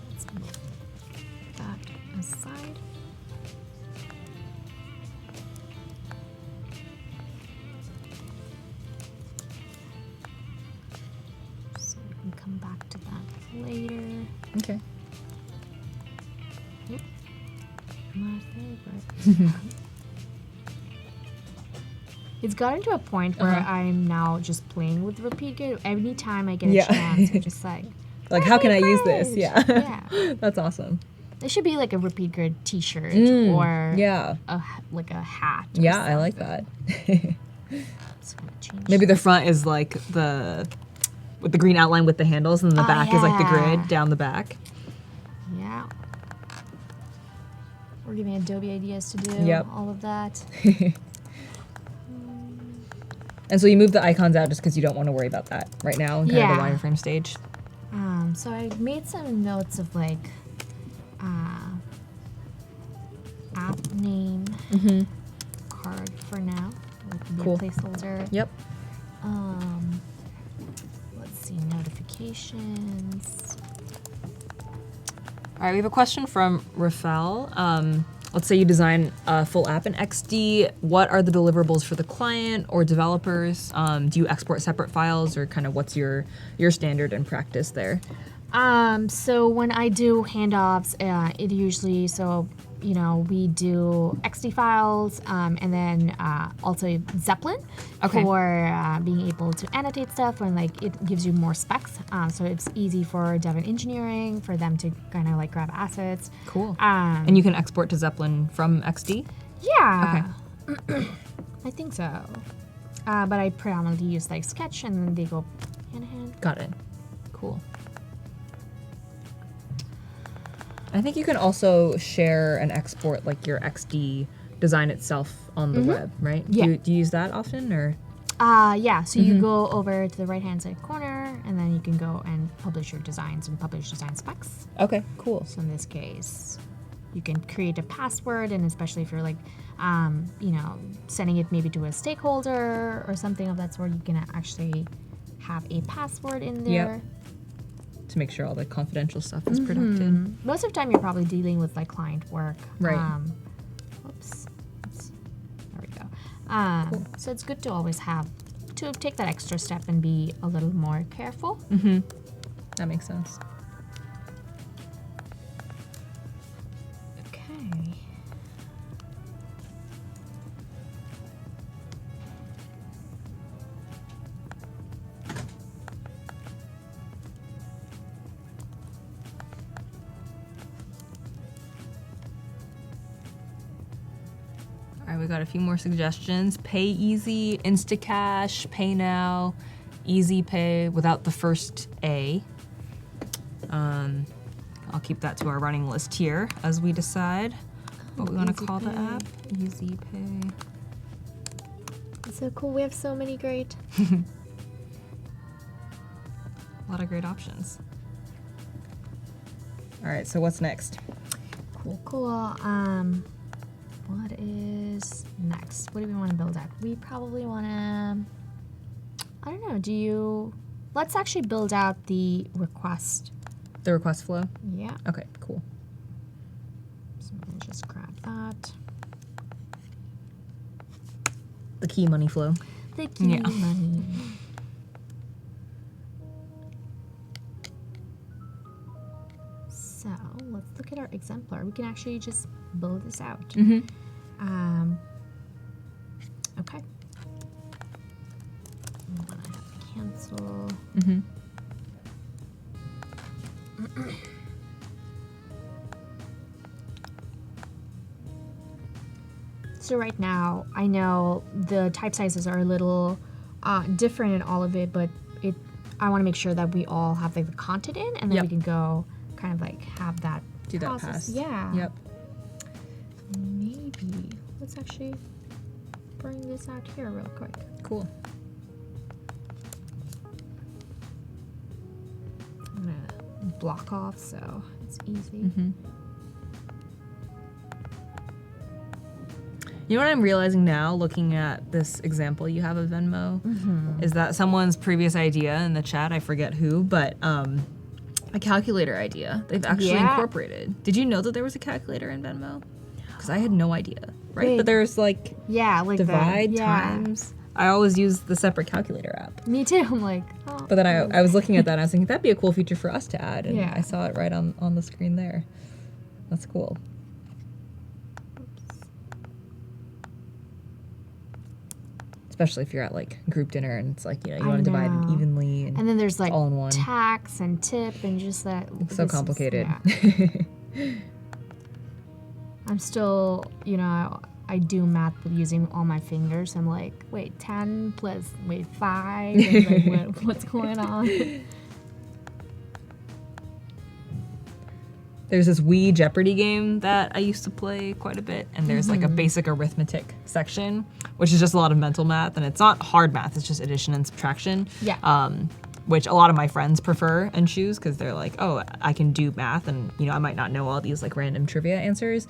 Let's move that aside. come back to that later. Okay. My favorite. It's gotten to a point where I'm now just playing with repeat grid. Every time I get a chance, I'm just like how can I use this? grid. Yeah. Yeah. That's awesome. There should be like a repeat grid T-shirt or like a hat. Or Yeah, I like that. So I'm gonna change Maybe the front is like with the green outline with the handles, and the back is like the grid down the back. Yeah. We're giving Adobe ideas to do all of that. And so you move the icons out just because you don't want to worry about that right now in kind of the wireframe stage. So I made some notes of like app name card for now. It can be a placeholder. Yep. Let's see, notifications. All right, we have a question from Rafael. Let's say you design a full app in XD. What are the deliverables for the client or developers? Do you export separate files, or kind of what's your standard and practice there? So when I do handoffs, it usually, we do XD files, and then also Zeppelin for being able to annotate stuff when like it gives you more specs. So it's easy for dev and engineering for them to kind of like grab assets. Cool. And you can export to Zeppelin from XD? Yeah. Okay. I think so. But I predominantly use like Sketch, and then they go hand in hand. Got it. Cool. I think you can also share and export like your XD design itself on the web, right? Yeah. Do you use that often, or? Yeah, so you go over to the right-hand side corner, and then you can go and publish your designs and publish design specs. Okay, cool. So in this case, you can create a password, and especially if you're like, sending it maybe to a stakeholder or something of that sort, you can actually have a password in there. Yep. To make sure all the confidential stuff is protected. Most of the time, you're probably dealing with like client work. Right. There we go. Cool. So it's good to always to take that extra step and be a little more careful. That makes sense. Okay. All right, we got a few more suggestions. Pay Easy, Instacash, Pay Now, Easy Pay without the first A. I'll keep that to our running list here as we decide what we want to call the app. Easy Pay. It's so cool. We have so many great. A lot of great options. All right, so what's next? Cool. What is next? What do we want to build up? We probably want to, I don't know, let's actually build out the request. The request flow? Yeah. Okay, cool. So we'll just grab that. The key money flow. The key money. So let's look at our exemplar. We can actually just build this out. Okay. I'm gonna have to cancel. So right now, I know the type sizes are a little different in all of it, but I want to make sure that we all have like the content in, and then we can go kind of like have that do that process. pass. Yeah. Yep. Maybe let's actually bring this out here real quick. Cool. I'm gonna block off so it's easy. You know what I'm realizing now, looking at this example you have of Venmo, is that someone's previous idea in the chat, I forget who, but a calculator idea they've actually incorporated. Did you know that there was a calculator in Venmo? Because I had no idea, right? But there's like like divide times. I always use the separate calculator app. Me too. I'm like, oh. But then I was looking at that and I was thinking that'd be a cool feature for us to add. And Yeah. I saw it right on the screen there. That's cool. Especially if you're at like group dinner and it's like, you know, you want to divide it know. evenly. And then there's like all in one. tax and tip and just that. It's so complicated. I'm still, you know, I do math with using all my fingers. I'm like, wait, 10 plus, wait, 5? And like, what's going on? There's this Wii Jeopardy game that I used to play quite a bit, and there's like a basic arithmetic section, which is just a lot of mental math, and it's not hard math, it's just addition and subtraction. Yeah. Which a lot of my friends prefer and choose because they're like, oh, I can do math, and you know, I might not know all these like random trivia answers,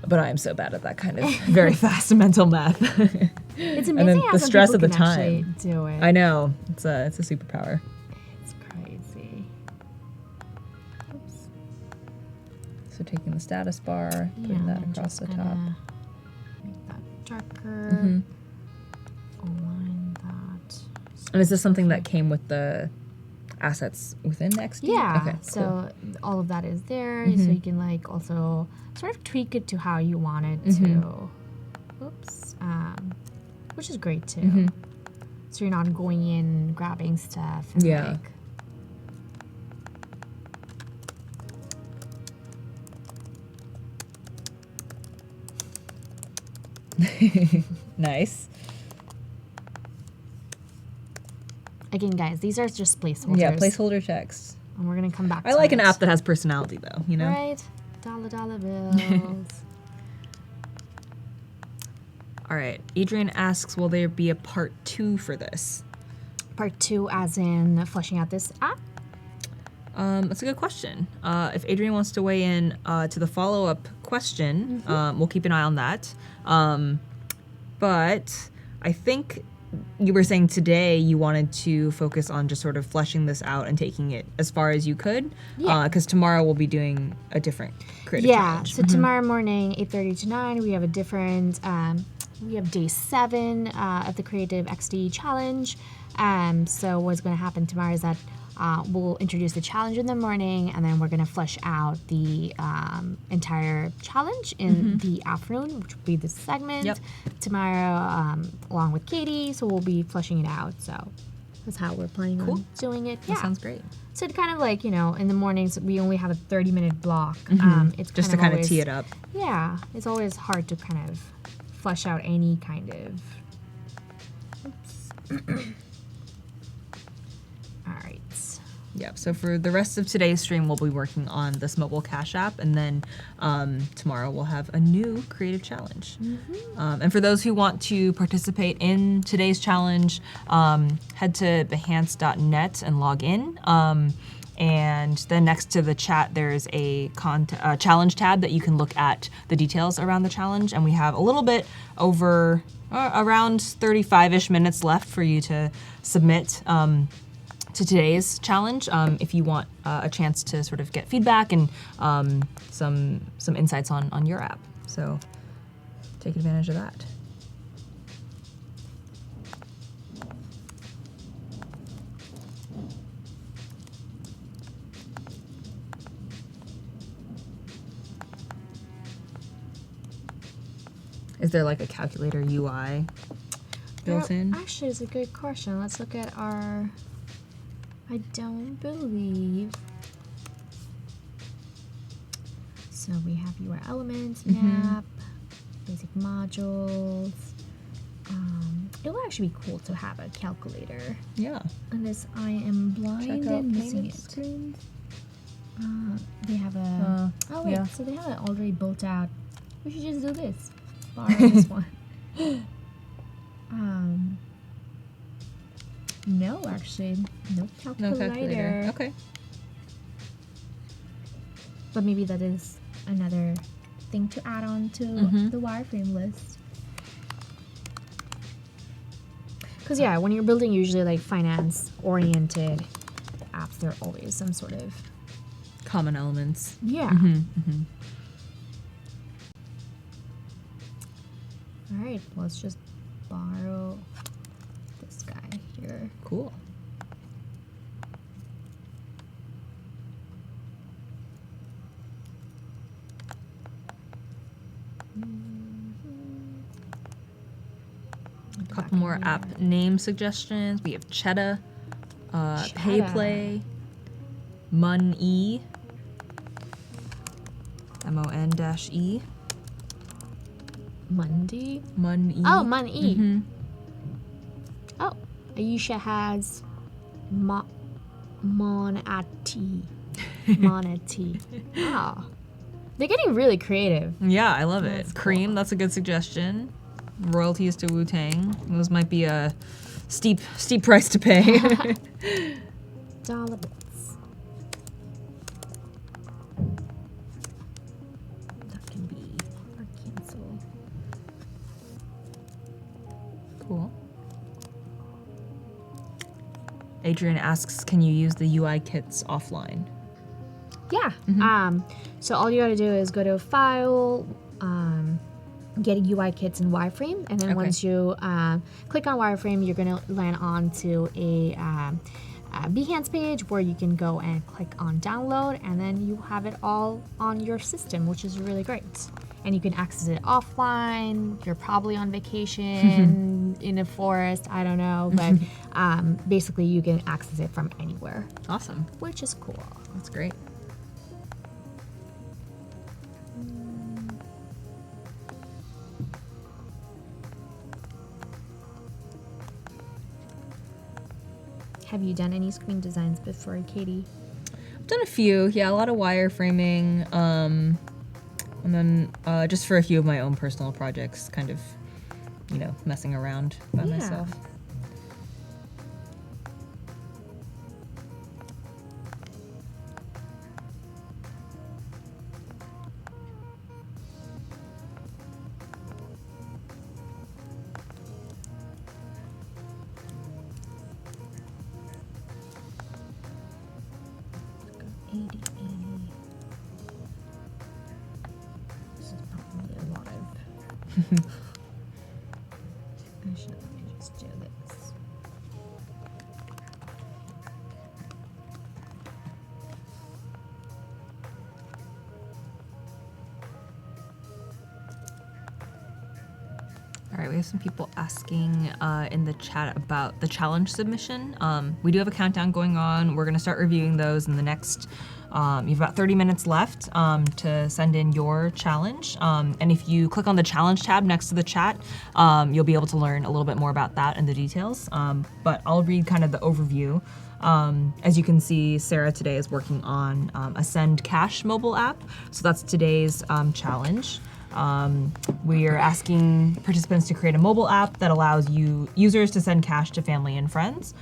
but I am so bad at that kind of very fast mental math. It's amazing and then how the some stress people of the can actually time. do it. I know it's a superpower. It's crazy. Oops. So taking the status bar, putting that and across just the top. gonna make that darker. Mm-hmm. Align that. And is this something that came with the assets within XD? Yeah. Okay, So all of that is there, Mm-hmm. so you can like also sort of tweak it to how you want it Mm-hmm. to. Oops. Which is great too. Mm-hmm. So you're not going in grabbing stuff. And Yeah. Like, Nice. again, guys, these are just placeholders. Yeah, placeholder text. And we're gonna come back. I to like an it. app that has personality, though. You know. Right. Dollar bills. All right. Adrian asks, will there be a part 2 for this? Part 2, as in fleshing out this app. That's a good question. If Adrian wants to weigh in to the follow-up question, we'll keep an eye on that. But I think you were saying today you wanted to focus on just sort of fleshing this out and taking it as far as you could. Yeah. Because tomorrow we'll be doing a different creative Yeah. challenge. So tomorrow morning, 8:30 to 9, we have a different. We have day 7 of the Creative XD challenge. So what's going to happen tomorrow is that we'll introduce the challenge in the morning, and then we're going to flesh out the entire challenge in the afternoon, which will be this segment. Yep. Tomorrow, along with Katie, so we'll be fleshing it out. So that's how we're planning Cool. on doing it. That sounds great. So it kind of like, you know, in the mornings, we only have a 30-minute block. It's Just to kind of always, tee it up. Yeah, it's always hard to kind of flesh out any kind of. Oops. All right. Yep. So for the rest of today's stream, we'll be working on this mobile cash app, and then tomorrow we'll have a new creative challenge. And for those who want to participate in today's challenge, head to behance.net and log in. And then next to the chat, there's a challenge tab that you can look at the details around the challenge. And we have a little bit over around 35-ish minutes left for you to submit to today's challenge if you want a chance to sort of get feedback and some insights on your app. So take advantage of that. Is there like a calculator UI built in? Actually, it's a good question. Let's look at our. I don't believe. So we have your elements map, basic modules. It would actually be cool to have a calculator. Yeah. Unless I am blind Check out and missing payment it. screens. They have a. Oh wait, yeah. so they have it already built out. We should just do this. Borrow this one. No, actually, no calculator. No calculator. Okay. But maybe that is another thing to add on to the wireframe list. Because yeah, when you're building usually like finance-oriented apps, there are always some sort of Common elements. yeah. All right, let's just borrow Cool. A couple more app name suggestions. We have Cheddar, PayPlay, Mon-E, M-O-N-E. Monday. Mon-E. Oh, Mon-E. Mhm. Oh, Ayesha has Monati. Monati. Wow. They're getting really creative. Yeah, I love it. That's cool. Cream, that's a good suggestion. Royalties to Wu-Tang. Those might be a steep price to pay. Dollar bits. That can be or cancel. Cool. Adrian asks, can you use the UI kits offline? Yeah. So all you gotta do is go to File, get UI kits in Wireframe, and then Okay. once you click on Wireframe, you're gonna land onto a Behance page where you can go and click on download, and then you have it all on your system, which is really great. And you can access it offline. You're probably on vacation in a forest, I don't know, but basically you can access it from anywhere, Awesome. which is cool. That's great. Have you done any screen designs before, Katie? I've done a few. Yeah, a lot of wireframing. And then just for a few of my own personal projects, kind of, messing around by Yeah. myself. This is probably a lot of. Actually, let me just do this. All right, we have some people asking in the chat about the challenge submission. We do have a countdown going on. We're going to start reviewing those in the next, you have about 30 minutes left to send in your challenge. And if you click on the challenge tab next to the chat, you'll be able to learn a little bit more about that and the details. But I'll read kind of the overview. As you can see, Sarah today is working on a Send Cash mobile app. So that's today's challenge. We are asking participants to create a mobile app that allows users to send cash to family and friends,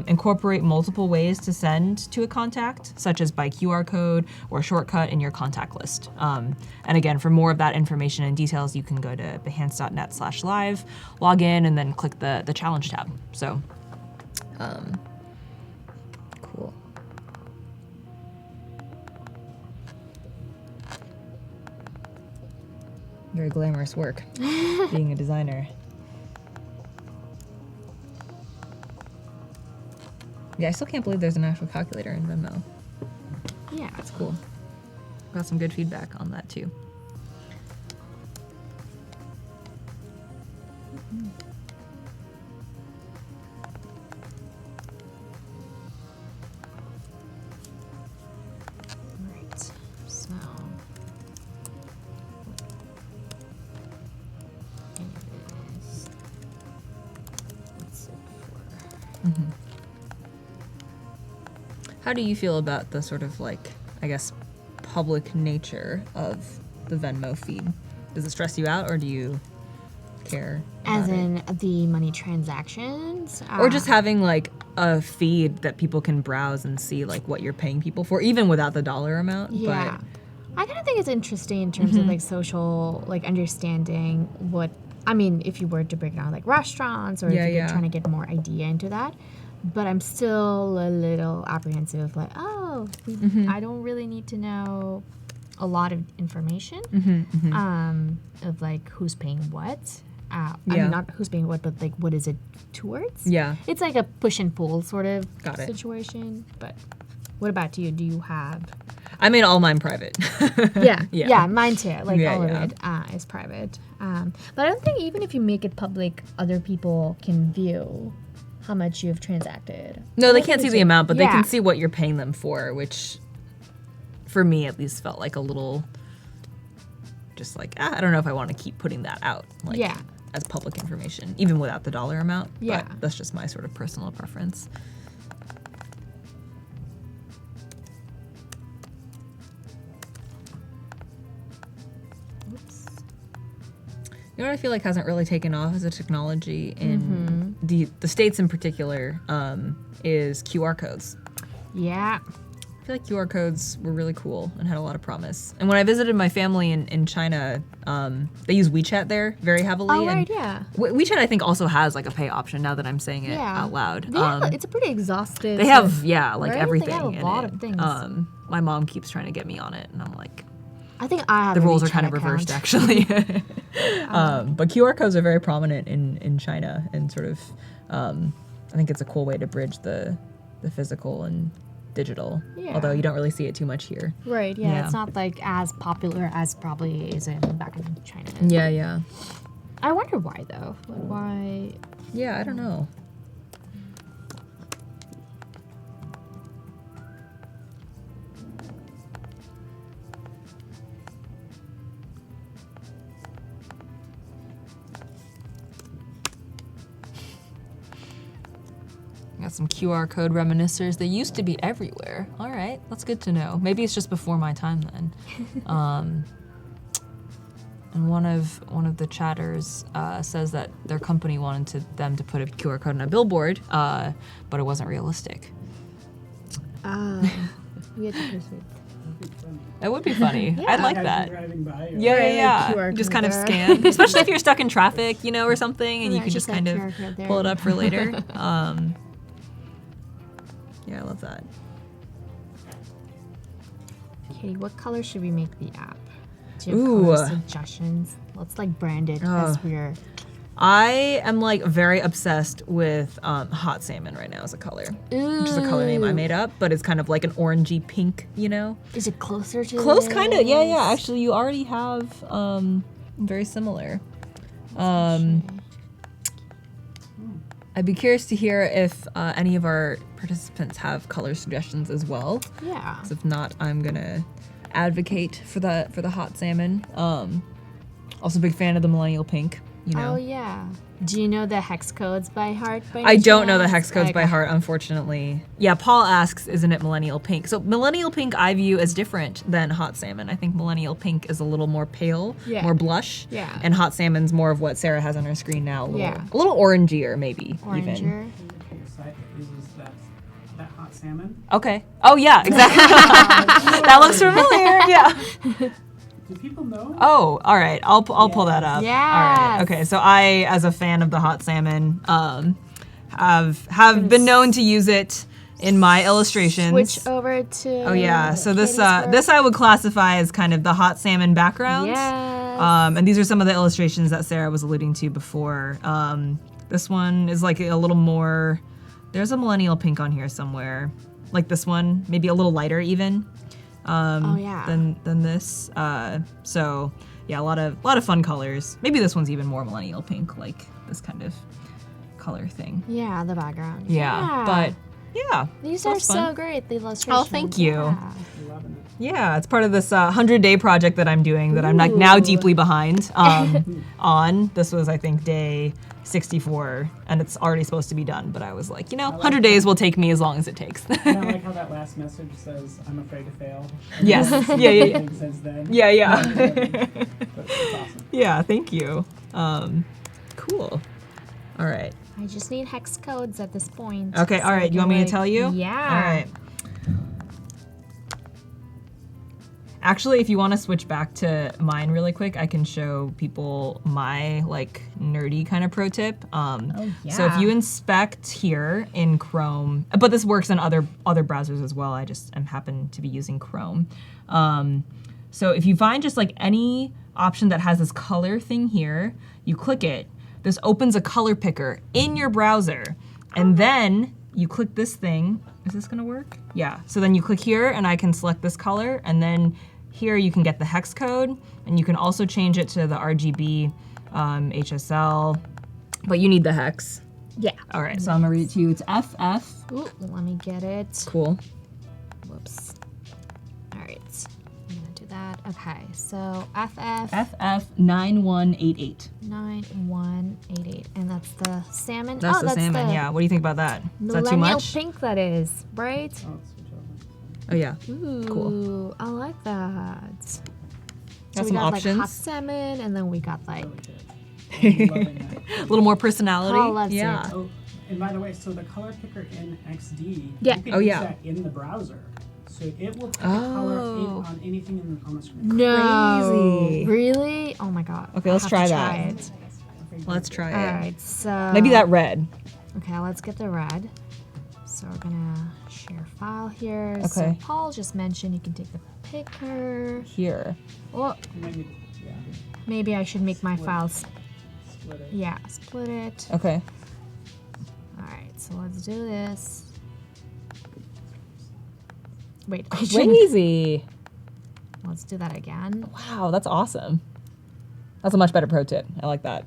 incorporate multiple ways to send to a contact, such as by QR code or shortcut in your contact list. And again, for more of that information and details, you can go to behance.net/live, log in, and then click the challenge tab. So, cool. Very glamorous work, being a designer. Yeah, I still can't believe there's an actual calculator in Venmo. Yeah. That's cool. Got some good feedback on that too. Right. So. Anyways, what's it for? How do you feel about the sort of like, I guess, public nature of the Venmo feed? Does it stress you out, or do you care? As about it? in the money transactions? Or just having like a feed that people can browse and see like what you're paying people for, even without the dollar amount. Yeah. But I kind of think it's interesting in terms of like social, like understanding what, I mean, if you were to break down like restaurants or Yeah, if you're yeah. trying to get more idea into that. But I'm still a little apprehensive, like, I don't really need to know a lot of information of like who's paying what. I Yeah. mean, not who's paying what, but like what is it towards? Yeah. It's like a push and pull sort of Got it. situation. But what about you? Do you have? I made all mine private. Yeah, mine too. Like Yeah, all yeah. of it is private. But I don't think even if you make it public, other people can view how much you've transacted. No, I they think can't see it's the amount, but they yeah. can see what you're paying them for, which for me at least felt like a little just like, I don't know if I want to keep putting that out like Yeah. as public information, even without the dollar amount. Yeah. But that's just my sort of personal preference. Oops. You know what I feel like hasn't really taken off as a technology in Mm-hmm. the States in particular is QR codes. Yeah. I feel like QR codes were really cool and had a lot of promise. And when I visited my family in China, they use WeChat there very heavily. Oh, right, and yeah. WeChat I think also has like a pay option now that I'm saying it Yeah. out loud. They have, it's a pretty exhaustive. They sort have, of- like right? everything They have a in lot it. of things. My mom keeps trying to get me on it, and I'm like, I think I have the a roles are WeChat kind of account. reversed actually. But QR codes are very prominent in China, and sort of, I think it's a cool way to bridge the physical and digital. Yeah. Although you don't really see it too much here. Right, yeah, Yeah. it's not like as popular as probably is in back in China. Yeah. I wonder why though. Like why? Yeah, I don't know. Got some QR code reminiscers. They used to be everywhere. All right, that's good to know. Maybe it's just before my time then. And one of the chatters says that their company wanted them to put a QR code on a billboard, but it wasn't realistic. We had to persuade. That'd be funny. That would be funny. Yeah. I'd like Guys that. driving by, or- Yeah. QR Just code kind of there. scan, especially if you're stuck in traffic, or something, and you Yeah, can just that kind of QR code there. pull it up for later. Yeah, I love that. Okay, what color should we make the app? Do you have Ooh. color suggestions? Let's like brand it as we're. I am like very obsessed with hot salmon right now as a color, which is a color name I made up, but it's kind of like an orangey pink, Is it closer to Close, kind of. Yeah. this? Actually, you already have very similar. I'd be curious to hear if any of our participants have color suggestions as well. Yeah. 'Cause if not, I'm gonna advocate for the hot salmon. Also, big fan of the millennial pink. Oh yeah. Do you know the hex codes by heart? By I any don't know the chance? hex codes by Okay. heart, unfortunately. Yeah, Paul asks, isn't it millennial pink? So millennial pink I view as different than hot salmon. I think millennial pink is a little more pale, Yeah. more blush. Yeah. And hot salmon's more of what Sarah has on her screen now, Yeah. a little orangier maybe even. Oranger. Site uses that hot salmon. Okay. Oh yeah, exactly. That looks familiar. Yeah. Do people know? Oh, all right. I'll pull that up. All right. Yes. Okay. So I, as a fan of the hot salmon, have been known to use it in my illustrations. Switch over to. Oh yeah. So this Katie's work. this I would classify as kind of the hot salmon background. Yes. And these are some of the illustrations that Sarah was alluding to before. This one is like a little more. There's a millennial pink on here somewhere, like this one, maybe a little lighter even. Oh yeah. Than this. So yeah, a lot of fun colors. Maybe this one's even more millennial pink, like this kind of color thing. Yeah, the background. Yeah. But yeah, These so are it's so fun. great. The illustrations. Oh, thank you. Yeah. Loving it. Yeah, it's part of this 100-day project that I'm doing that I'm like now Ooh. deeply behind on. This was, I think, day 64, and it's already supposed to be done. But I was like, 100 days will take me as long as it takes. And I like how that last message says, "I'm afraid to fail." Yes. Yeah. Anything since then. Yeah. But it's awesome. Yeah, thank you. Cool. All right. I just need hex codes at this point. Okay, all right. You want me to tell you? Yeah. All right. Actually, if you want to switch back to mine really quick, I can show people my like nerdy kind of pro tip. So if yeah. you inspect here in Chrome, but this works in other browsers as well. I just happen to be using Chrome. So if you find just like any option that has this color thing here, you click it. this opens a color picker in your browser. And then you click this thing. Is this gonna work? Yeah, so then you click here and I can select this color, and then here you can get the hex code, and you can also change it to the RGB HSL, but you need the hex. Yeah. All right, so I'm gonna read it to you. It's FF. Ooh, let me get it. Cool. Whoops. All right, I'm gonna do that. Okay, so FF FF 9188. 9188, and that's the salmon. That's oh, the that's salmon, the yeah. What do you think about that? Is that too millennial much? pink that is, right? Oh, let's switch over. Oh yeah. Ooh, Cool. I like that. So Got we some got options. like hot salmon, and then we got like Really good. I'm loving that. A little more personality. Paul loves yeah. it. Oh, and by the way, so the color picker in XD, Yeah. you can Oh, use yeah. that in the browser. So it will pick a color Oh. on anything on the screen. No, Crazy. really? Oh my god. Okay, I let's have try to that. it. Let's try All it. right, so Maybe that red. Okay, let's get the red. So we're gonna share file here. Okay. So Paul just mentioned you can take the picker. Here. Well, Maybe, yeah, maybe I should make my Split. files. split it. Yeah, split it. Okay. All right, so let's do this. Wait, I shouldn't- Crazy. let's do that again. Wow, that's awesome. That's a much better pro tip. I like that.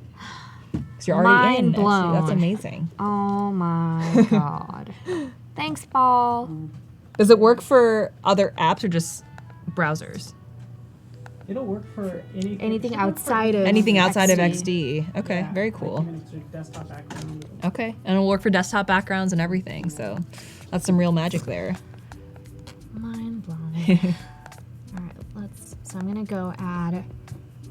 Because you're already in. Mind blown. That's amazing. Oh my god. Thanks, Paul. Does it work for other apps or just browsers? It'll work for anything. Anything it'll work for outside of Anything outside of XD. XD. Okay, Yeah, very like cool. even if it's a desktop background. Okay, and it'll work for desktop backgrounds and everything. So that's some real magic there. Mind blown. All right, so I'm gonna go add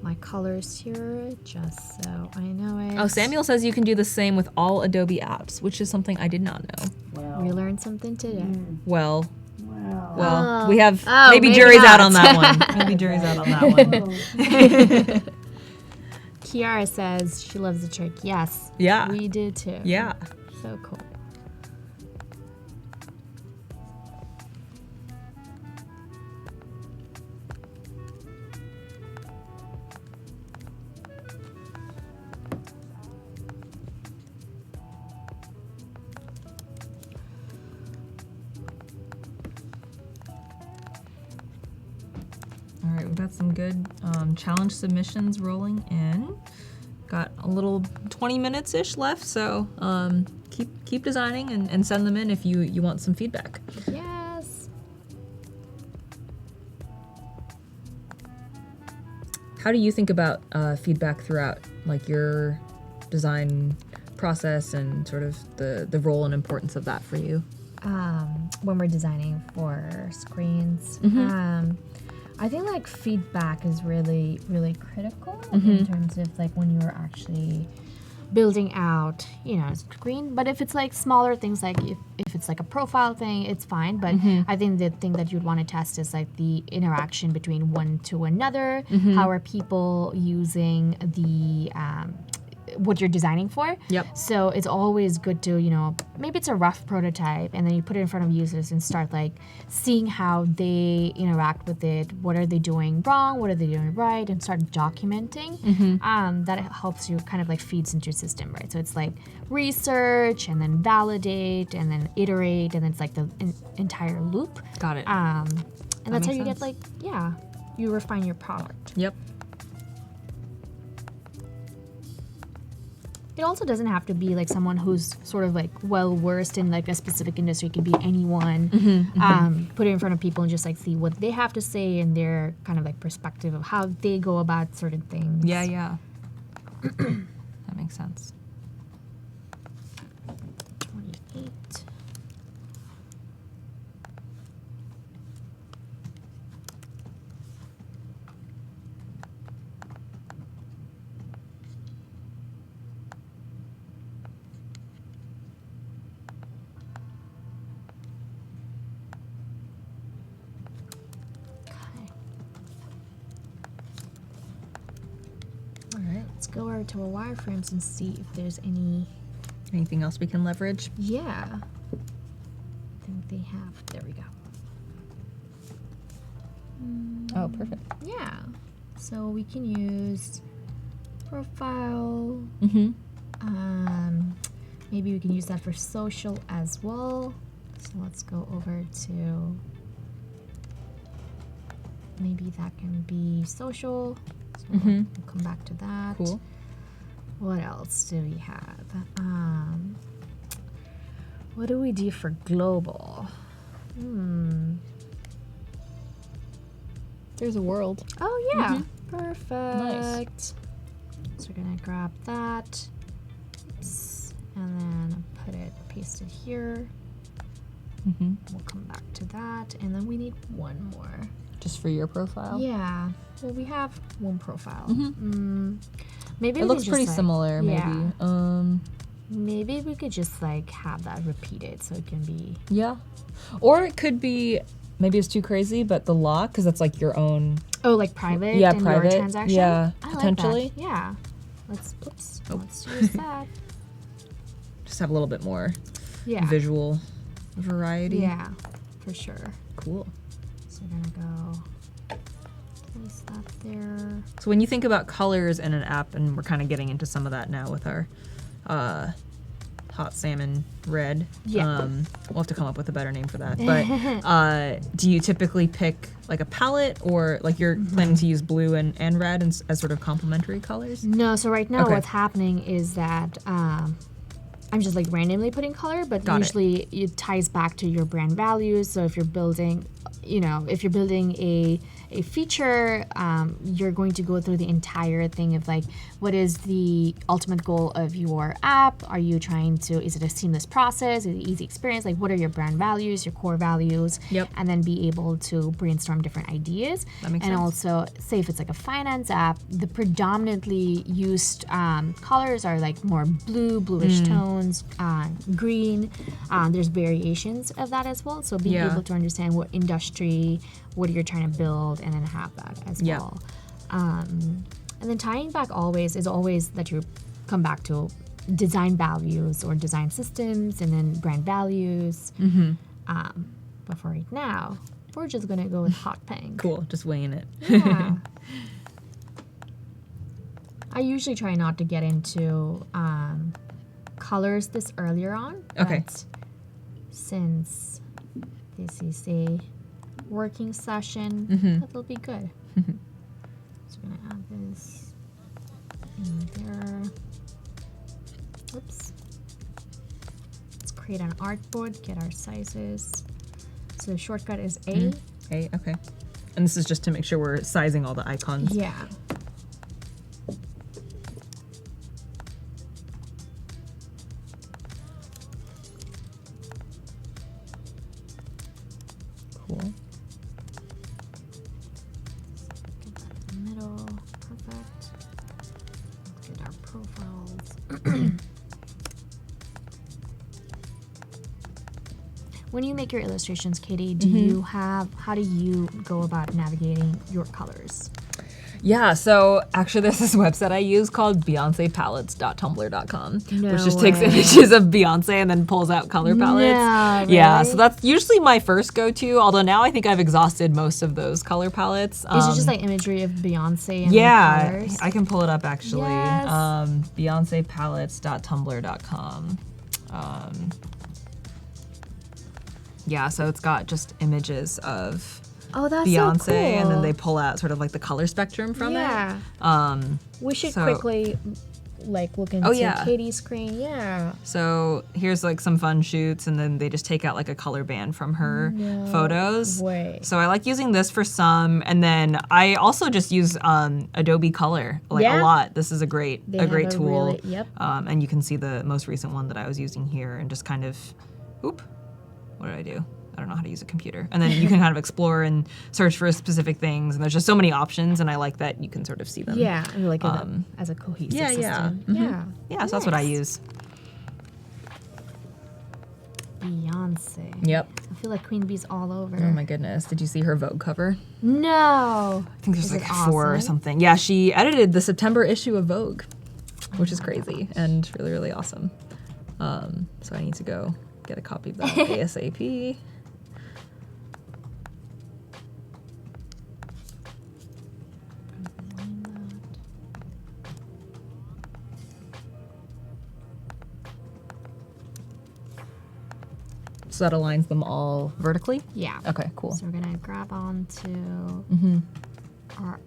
my colors here just so I know it. Oh, Samuel says you can do the same with all Adobe apps, which is something I did not know. Wow. We learned something today. Well, Wow. we have Oh, maybe maybe jury's out not. on that one. Maybe jury's out on that one. Kiara says she loves the trick. Yes. Yeah. We do too. Yeah. So cool. All right, we've got some good challenge submissions rolling in. Got a little 20 minutes-ish left, so keep designing and send them in if you want some feedback. Yes. How do you think about feedback throughout, like your design process and sort of the role and importance of that for you? When we're designing for screens, I think like feedback is really, really critical in terms of like when you're actually building out, a screen. But if it's like smaller things, like if it's like a profile thing, it's fine. But I think the thing that you'd want to test is like the interaction between one to another. How are people using the what you're designing for? Yep. So it's always good to, maybe it's a rough prototype and then you put it in front of users and start like seeing how they interact with it. What are they doing wrong? What are they doing right? And start documenting. That helps you kind of like feeds into your system, right? So it's like research and then validate and then iterate and then it's like the entire loop. Got it. And that's how makes you get sense. like, you refine your product. Yep. It also doesn't have to be like someone who's sort of like well versed in like a specific industry. It could be anyone. Put it in front of people and just like see what they have to say and their kind of like perspective of how they go about certain things. Yeah. That makes sense. 28. Let's go over to our wireframes and see if there's any. Anything else we can leverage? Yeah. I think they have. There we go. Oh, perfect. Yeah. So we can use profile. Maybe we can use that for social as well. So let's go over to, maybe that can be social. So we'll come back to that. Cool. What else do we have? What do we do for global? There's a world. Oh yeah, perfect. So we're gonna grab that. Oops. And then paste it here. We'll come back to that, and then we need one more. Just for your profile? Yeah. Well, we have one profile. Maybe It we looks could pretty just, similar, maybe. Maybe we could just like have that repeated so it can be. Yeah. Or it could be, maybe it's too crazy, but the lock, because that's like your own. Oh, like private. Yeah, in private. Your transaction. Yeah, I potentially. Like that. Yeah. Let's use that. Just have a little bit more visual variety. Yeah, for sure. Cool. So we're gonna go place that there. So when you think about colors in an app, and we're kind of getting into some of that now with our hot salmon red. Yeah. We'll have to come up with a better name for that. But do you typically pick like a palette, or like you're planning to use blue and red as sort of complementary colors? No, so right now what's happening is that I'm just like randomly putting color, but usually it ties back to your brand values. So if you're building, if you're building a feature, you're going to go through the entire thing of like, what is the ultimate goal of your app? Are you trying to, is it a seamless process? Is it an easy experience? Like, what are your brand values, your core values? Yep. And then be able to brainstorm different ideas. That makes and sense. also, say if it's like a finance app, the predominantly used colors are like more blue, bluish tones, green. There's variations of that as well. So being able to understand what industry, what you're trying to build, and then have that as well. And then tying back always is always that you come back to design values or design systems, and then brand values. But for right now, we're just gonna go with hot pink. Cool, just weighing it. Yeah. I usually try not to get into colors this earlier on. Okay. But since this is a working session, that'll be good. So we're gonna add this in there. Oops. Let's create an artboard, get our sizes. So the shortcut is A. A, okay. And this is just to make sure we're sizing all the icons. Yeah. Cool. Get that in the middle. Perfect. Let's get our profiles. When you make your illustrations, Katie, do you have, how do you go about navigating your colors? Yeah, so actually there's this website I use called beyoncepalettes.tumblr.com, which just takes images of Beyonce and then pulls out color palettes. Yeah, so that's usually my first go-to, although now I think I've exhausted most of those color palettes. Is it just like imagery of Beyonce and colors? I can pull it up actually. Yes. Beyoncepalettes.tumblr.com. Yeah, so it's got just images of Beyonce, so cool. and then they pull out sort of like the color spectrum from it. We should so- quickly like look into Katie's screen. Yeah. So here's like some fun shoots, and then they just take out like a color band from her photos. way. So I like using this for some, and then I also just use Adobe Color like a lot. This is a great tool. And you can see the most recent one that I was using here, and just kind of, what did I do? I don't know how to use a computer. And then you can kind of explore and search for specific things, and there's just so many options, and I like that you can sort of see them. Yeah, and like as a cohesive system. Yeah, so that's what I use. Beyonce. Yep. I feel like Queen Bee's all over. Oh my goodness. Did you see her Vogue cover? No. I think there's Is like it 4 or awesome? something. Yeah, she edited the September issue of Vogue, which is crazy and really, really awesome. So I need to go get a copy of that ASAP. So that aligns them all vertically? Yeah. Okay, cool. So we're gonna grab onto our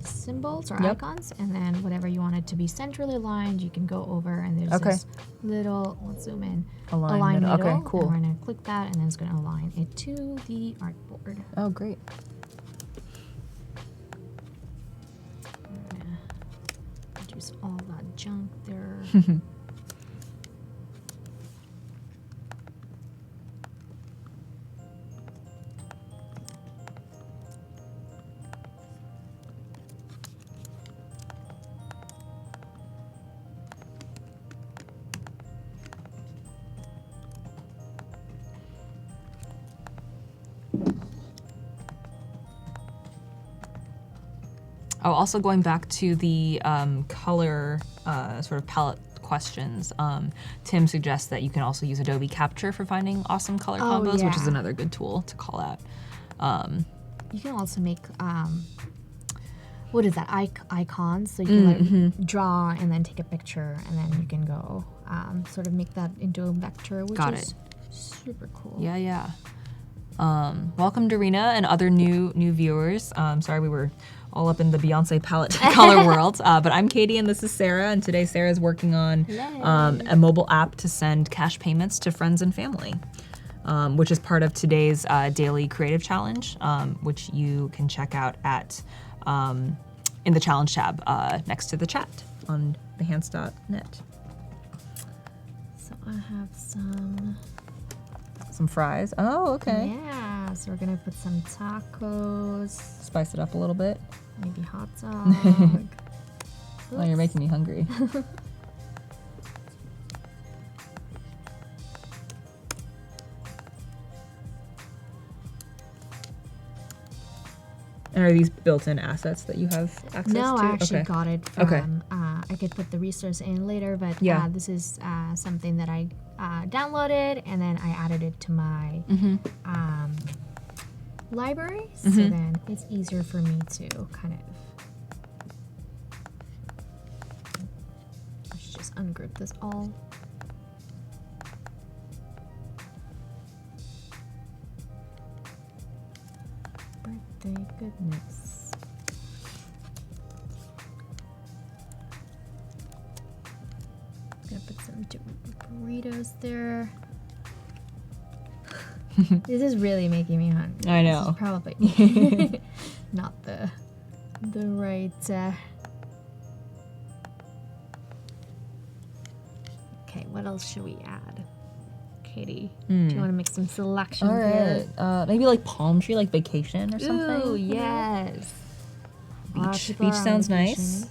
symbols or icons, and then whatever you want it to be centrally aligned, you can go over, and there's this little, let's zoom in, align middle. Okay, cool. And we're gonna click that, and then it's gonna align it to the artboard. Oh, great. I'm gonna reduce all that junk there. Oh, also going back to the color sort of palette questions, Tim suggests that you can also use Adobe Capture for finding awesome color combos, which is another good tool to call out. You can also make, what is that, icons, so you can like draw and then take a picture, and then you can go sort of make that into a vector, which is super cool. Yeah, yeah. Welcome Dorina and other new viewers. Sorry we were all up in the Beyonce palette color world, but I'm Katie and this is Sarah, and today Sarah's working on a mobile app to send cash payments to friends and family, which is part of today's daily creative challenge, which you can check out at in the challenge tab next to the chat on behance.net. So I have some fries. Oh, okay. Yeah, so we're gonna put some tacos. Spice it up a little bit. Maybe hot dog. Oh, you're making me hungry. And are these built-in assets that you have access to? No, I actually got it from, I could put the resource in later, but this is something that I downloaded, and then I added it to my library, so then it's easier for me to kind of, I should just ungroup this all. Birthday goodness. Gonna put some burritos there. This is really making me hungry. I know. This is probably not the right. Okay, what else should we add? Katie, do you want to make some selections? All right, maybe like palm tree, like vacation or something. Ooh, yes. Beach sounds nice.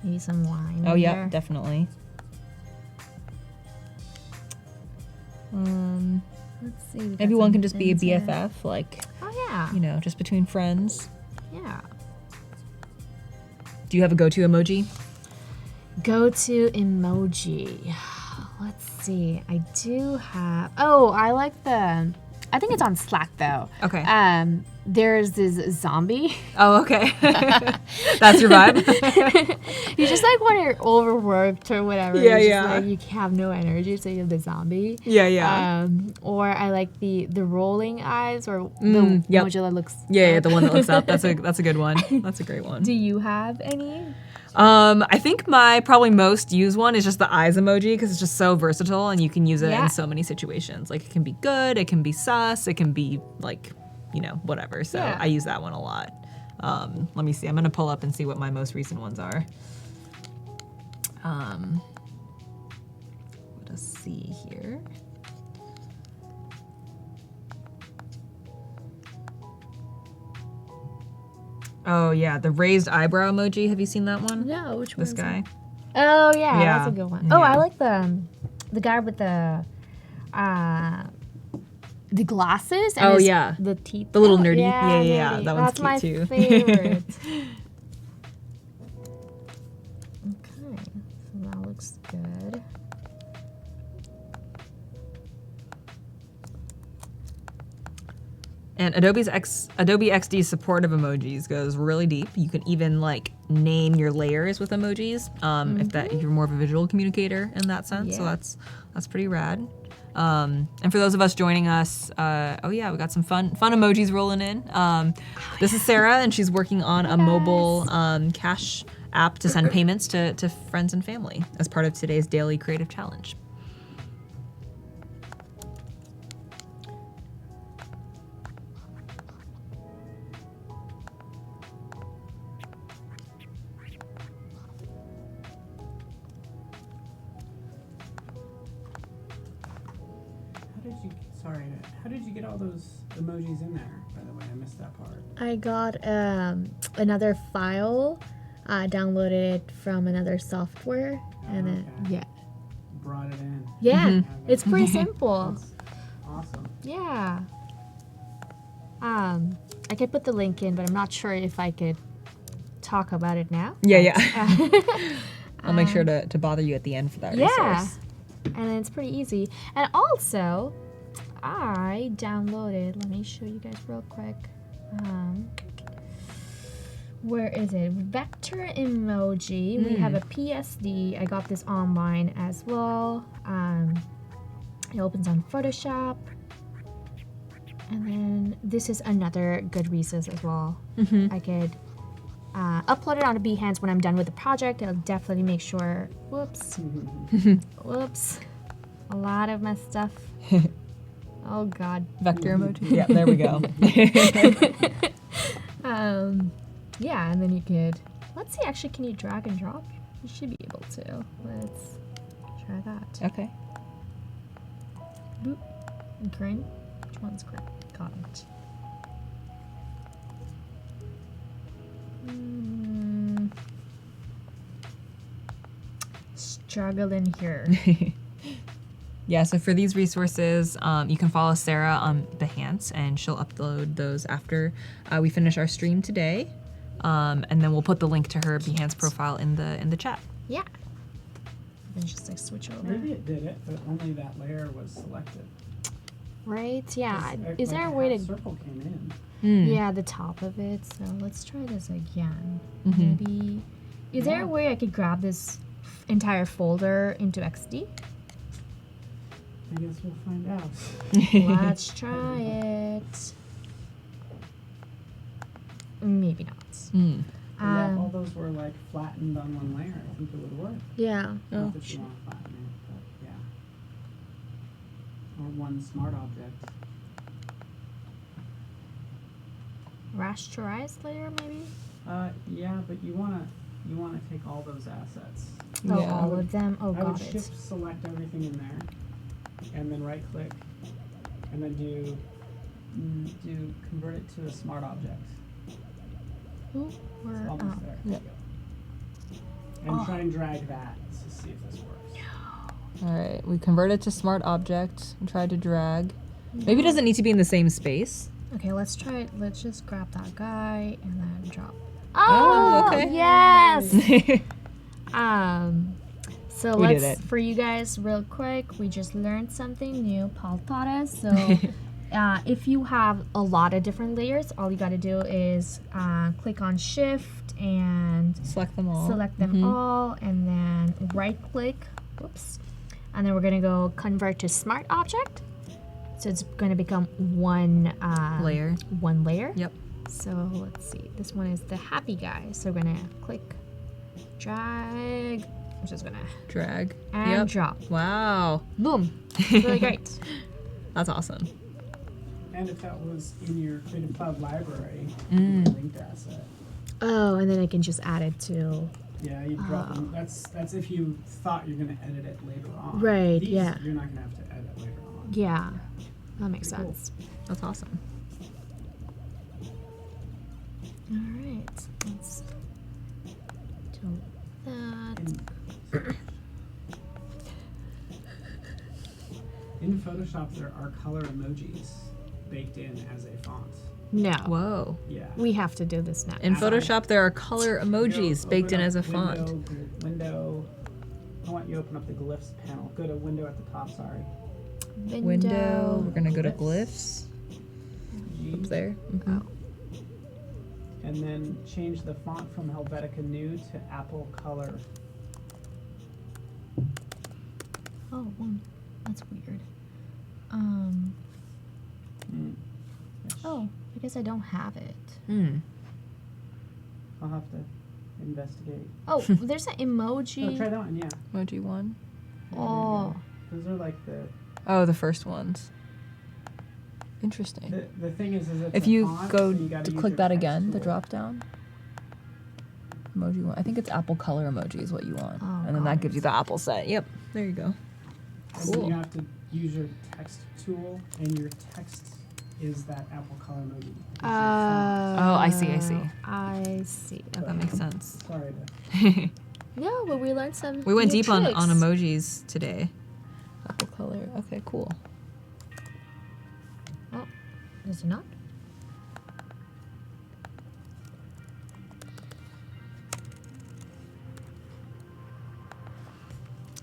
Maybe some wine. Oh yeah, there. definitely. Let's see. Maybe one can just be a BFF, like, oh yeah. you know, just between friends. Yeah. Do you have a go-to emoji? Go to emoji. Let's see. I do have. Oh, I like the. I think it's on Slack though. Okay. There's this zombie. Oh, okay. That's your vibe? You just like when you're overworked or whatever. Yeah, it's yeah. just like you have no energy, so you have the zombie. Yeah, yeah. Or I like the rolling eyes, or the emoji that looks. Yeah, the one that looks up. That's a good one. That's a great one. Do you have any? I think my probably most used one is just the eyes emoji, because it's just so versatile and you can use it in so many situations. Like it can be good, it can be sus, it can be like, you know, whatever. So I use that one a lot. Let me see. I'm gonna pull up and see what my most recent ones are. Let us see here. Oh yeah, the raised eyebrow emoji. Have you seen that one? No, which one? This guy. Oh yeah, Yeah. that's a good one. Yeah. Oh, I like the guy with the glasses. And Oh, his- yeah. the teeth. The little nerdy. Yeah, Yeah. nerdy. That one's That's my cute too. favorite. Okay, so that looks good. And Adobe XD's support of emojis goes really deep. You can even like name your layers with emojis if you're more of a visual communicator in that sense. So that's pretty rad. And for those of us joining us, we got some fun emojis rolling in. This is Sarah, and she's working on a mobile cash app to send payments to friends and family as part of today's daily creative challenge. How did you get all those emojis in there, by the way? I missed that part. I got another file, downloaded it from another software, and then Brought it in. Yeah, it's pretty simple. That's awesome. Yeah. I could put the link in, but I'm not sure if I could talk about it now. Yeah. I'll make sure to bother you at the end for that resource. And then it's pretty easy. And also, I downloaded, let me show you guys real quick. Where is it? Vector emoji. We have a PSD. I got this online as well. It opens on Photoshop. And then this is another good resource as well. I could upload it onto Behance when I'm done with the project. I'll definitely make sure. Whoops. A lot of my stuff. Oh God. Vector emoji. Yeah, there we go. Yeah, and then you could. Let's see. Actually, can you drag and drop? You should be able to. Let's try that. Okay. Boop. Green. Which one's green? Got it. Struggling here. Yeah, so for these resources, you can follow Sarah on Behance, and she'll upload those after we finish our stream today. And then we'll put the link to her Behance profile in the chat. Yeah. Then just like switch over. Maybe it did it, but only that layer was selected. Right? Yeah. Is there a way to? Circle came Mm. Yeah, the top of it. So let's try this again. Maybe. Is there a way I could grab this entire folder into XD? I guess we'll find out. Let's try it. Maybe not. All those were like flattened on one layer. I think it would work. Yeah. Not that you want to flatten it, but yeah. Or one smart object. Rasterized layer, maybe? Yeah, but you wanna take all those assets. Oh, Yeah. all of them? Oh, I would got it. shift select everything in there, and then right click, and then do convert it to a smart object. Ooh, It's we're almost there. Yep. And try and drag that to see if this works. All right, we converted to smart object and tried to drag. Maybe it doesn't need to be in the same space. Okay, let's try it. Let's just grab that guy and then drop. Oh, okay. Yes. So We did let's, it. for you guys real quick, we just learned something new. Paul taught us. So if you have a lot of different layers, all you got to do is click on shift and Select them all. select them all, and then right click. Whoops. And then we're going to go convert to smart object. So it's going to become one Layer. One layer. Yep. So let's see. This one is the happy guy. So we're gonna click, drag. I'm just gonna Drag. and drop. Wow. Boom. Really great. That's awesome. And if that was in your Creative Cloud library, a linked asset. Oh, and then I can just add it to. Yeah, you drop them. That's if you thought you're gonna edit it later on. Right, These, yeah. You're not gonna have to edit later on. Yeah, that makes Pretty cool. sense. That's awesome. All right, let's do that. In Photoshop, there are color emojis baked in as a font. No, Whoa. Yeah. we have to do this now. In Photoshop, there are color emojis Go baked in open as a up font. Window. I want you to open up the glyphs panel. Go to window at the top. Sorry. Window. We're gonna go to glyphs. emoji. Up there. Mhm. And then change the font from Helvetica New to Apple Color. Oh, well, that's weird. Oh, I guess I don't have it. Hmm. I'll have to investigate. Oh, there's an Oh, emoji. try that one, yeah. Emoji 1. Yeah, there you Oh. go. Those are like the Oh, the first ones. Interesting. the thing is it's If a you font, go so you gotta to use click your that text again, the tool. drop down. Emoji 1. I think it's Apple Color emoji is what you want. Oh, and then that gives you the Apple set. Yep. There you go. And then Cool. you have to use your text tool, and your text is that Apple Color emoji. It's your font. Oh, I see, I see. I see. Okay. That makes sense. Sorry to... No, but we learned some. We went new deep on tricks. emojis today. Apple Color. Okay, cool. Oh, does it not?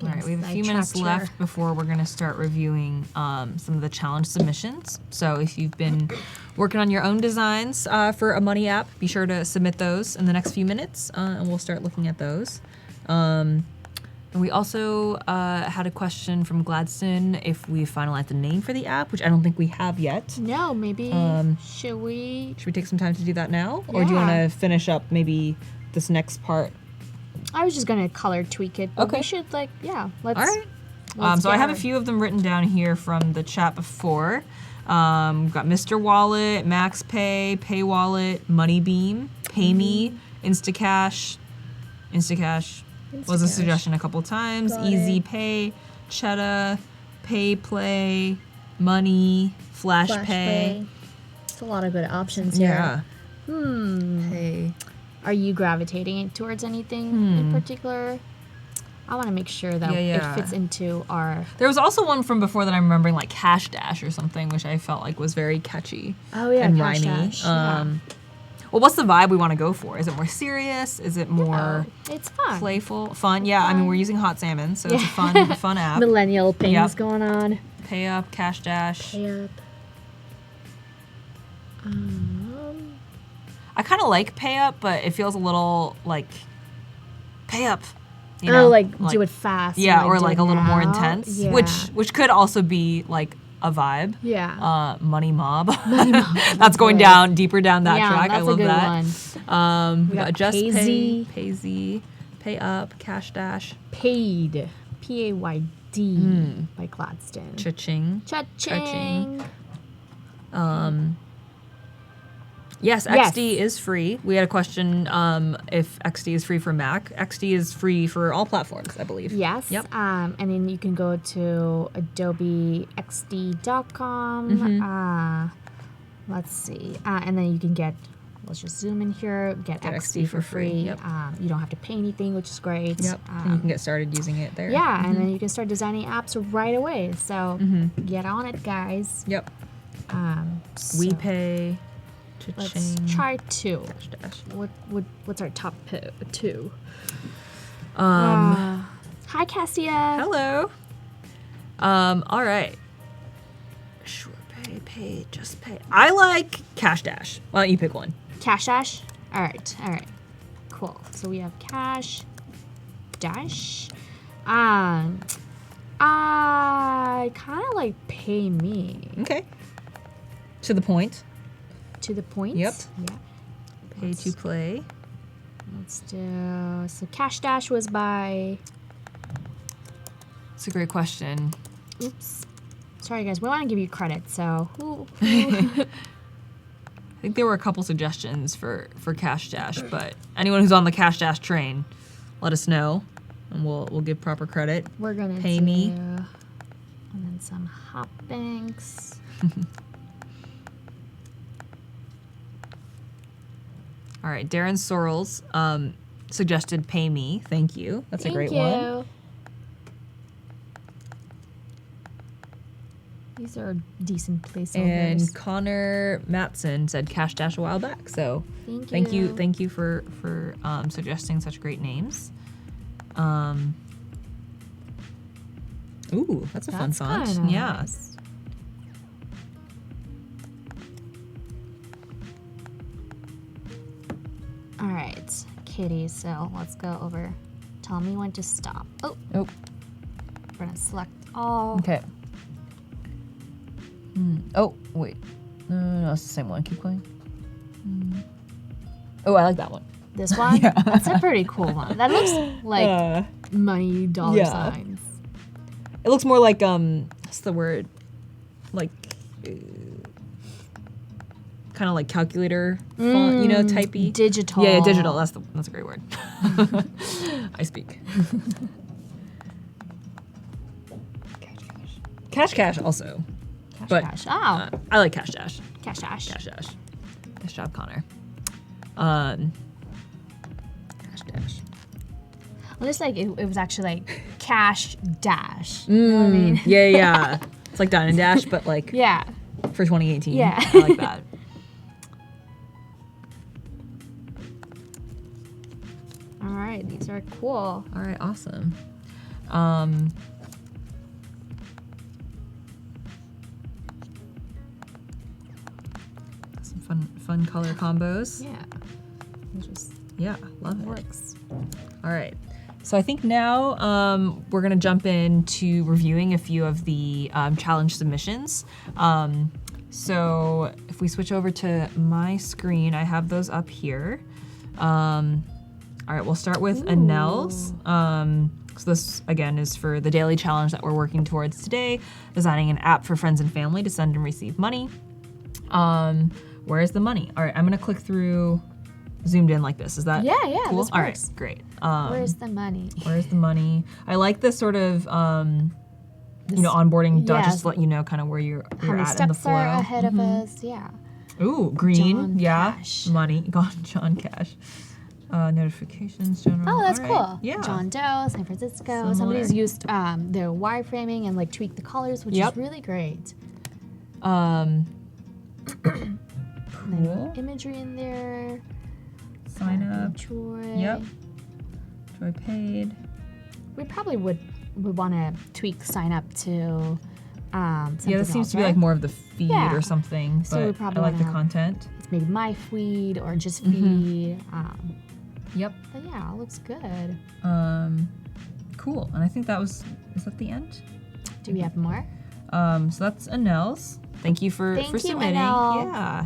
All right, we have a Yes, few I minutes chapter. left before we're going to start reviewing some of the challenge submissions. So if you've been working on your own designs for a money app, be sure to submit those in the next few minutes, and we'll start looking at those. And we also had a question from Gladstone if we finalized the name for the app, which I don't think we have yet. No, maybe. Should we? Should we take some time to do that now? Or do you want Yeah. to finish up maybe this next part? I was just gonna color tweak it. But Okay. We should let's. All right. let's So I get have a our- few of them written down here from the chat before. We've got Mr. Wallet, Max Pay, Pay Wallet, Moneybeam, PayMe, Instacash. Instacash was a Instacash. suggestion a couple times. Got Easy it. Pay, Chetta, Pay Play, Money, Flash Pay. It's a lot of good options Yeah. here. Pay. Are you gravitating towards anything in particular? I want to make sure that Yeah. it fits into our. There was also one from before that I'm remembering, like Cash Dash or something, which I felt like was very catchy. Oh yeah, and Cash rhymey. Dash, yeah. Well, what's the vibe we want to go for? Is it more serious? Is it more It's fun. playful? Fun? Yeah, I mean, we're using Hot Salmon, so it's a Yeah. fun app. Millennial things Yep. going on. Pay Up, Cash Dash. Pay up. I kind of like Pay Up, but it feels a little like Pay Up. You Oh, know? like do it fast. and, Yeah, or do like it a little more now. intense, Yeah. which could also be like a vibe. Yeah. Money Mob. Mob, That's going good. down deeper down that yeah, track. that's I love a good that. one. We got got Just Pay, Payz. Payz, Pay Up, Cash Dash, Paid. Payd by Gladstone. Cha-ching. Cha-ching. Yes, Yes. XD is free. We had a question if XD is free for Mac. XD is free for all platforms, I believe. Yes. Yep. And then you can go to adobeXD.com. Let's see. And then you can get, let's just zoom in here, get XD for free. Yep. You don't have to pay anything, which is great. Yep. And you can get started using it there. Yeah, and then you can start designing apps right away. So get on it, guys. Yep. So WePay. let's Cha-ching. try two. Cash Dash. What's our top two? Um, Hi, Cassia. Hello. All right. Sure, pay, just pay. I like Cash Dash. Why don't you pick one? Cash Dash? All right. Cool. So we have Cash Dash. I kind of like Pay Me. Okay. To the point. To the point. Yep. Yeah. Pay to play. Let's do. So Cash Dash was by. It's a great question. Oops. Sorry, guys. We want to give you credit. So who? I think there were a couple suggestions for Cash Dash, but anyone who's on the Cash Dash train, let us know, and we'll give proper credit. We're gonna Pay do, Me. and then some hop banks. All right, Darren Sorrells suggested Pay Me. Thank you. That's a great Thank one. you. These are decent placeholders. And Connor Matson said Cash Dash a while back. So Thank you. thank you for suggesting such great names. Ooh, that's a fun That's font. kinda Yeah. nice. All right, Katie, so let's go over. Tell me when to stop. Oh, Oh, we're gonna select all. okay. Oh, wait. No, it's the same one. Keep going. Oh, I like that one. This one? Yeah. That's a pretty cool one. That looks like money dollar yeah. signs. It looks more like what's the word? Like kind of like calculator font, you know, typey. Digital. Yeah, digital. That's a great word. I speak. Cash also. Cash. Oh, I like Cash Dash. Cash Dash. Cash Dash. Nice job, Connor. Cash Dash. Well, it's like it was actually like Cash Dash. You know what I mean? Yeah. It's like Dine and Dash, but like Yeah. for 2018. Yeah. I like that. All right, these are cool. All right, awesome. Some fun color combos. Yeah. It just Yeah, love it. works. All right. So I think now we're gonna jump into reviewing a few of the challenge submissions. So if we switch over to my screen, I have those up here. All right, we'll start with Anel's. So this, again, is for the daily challenge that we're working towards today, designing an app for friends and family to send and receive money. Where is the money? All right, I'm gonna click through, zoomed in like this. Is that Yeah, cool? this All right, works. great. Where's the money? Where's the money? I like this sort of, onboarding dot, just to let you know kind of where you're How many at in the steps flow. are ahead of us? Yeah. Ooh, green, John yeah. Cash. Money, John Cash. Notifications, general. Oh, that's all cool. right. Yeah. John Doe, San Francisco. Similar. Somebody's used their wireframing and like tweaked the colors, which Yep. is really great. Cool. Imagery in there. Sign up. Troy. Yep. Troy paid. We probably would want to tweak sign up to something Yeah, this seems else, to be right? like more of the feed Yeah. or something, So we but probably I like the wanna- content. It's maybe my feed or just Mm-hmm. feed. Yep. But yeah, it looks good. Cool. And I think is that the end? Do we have more? So that's Anel's. Thank you for Thank you, submitting. Anel. Yeah.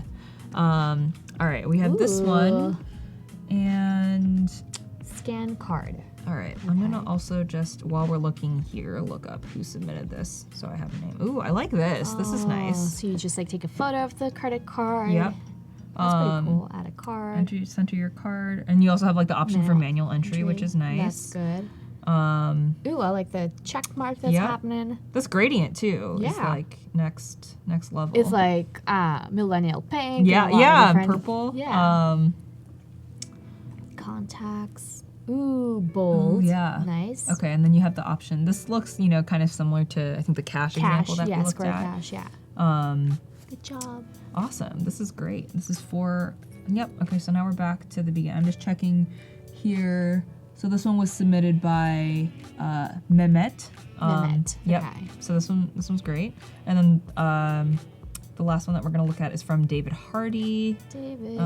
All right, we have this one. And Scan card. all right, I'm gonna also just, while we're looking here, look up who submitted this so I have a name. Ooh, I like this. This is Oh, nice. So you just like take a photo of the credit card. Yep. That's pretty cool. Add a card. Center your card, and you also have like the option for manual entry, which is nice. That's good. Um, Ooh, I like the check mark that's Yep. happening. this gradient too is Yeah. like next level. It's like millennial pink. yeah, and a lot of yeah, different- purple. Yeah. Contacts. Ooh, bold. Ooh, yeah. Nice. Okay, and then you have the option. This looks, kind of similar to I think the cash Cash. example that Yeah, we looked square at. cash. Yeah. Good job. Awesome. This is great. This is for, yep. Okay, so now we're back to the beginning. I'm just checking here. So this one was submitted by Mehmet. Mehmet, Yep. okay. So this one's great. And then the last one that we're gonna look at is from David Hardy. David.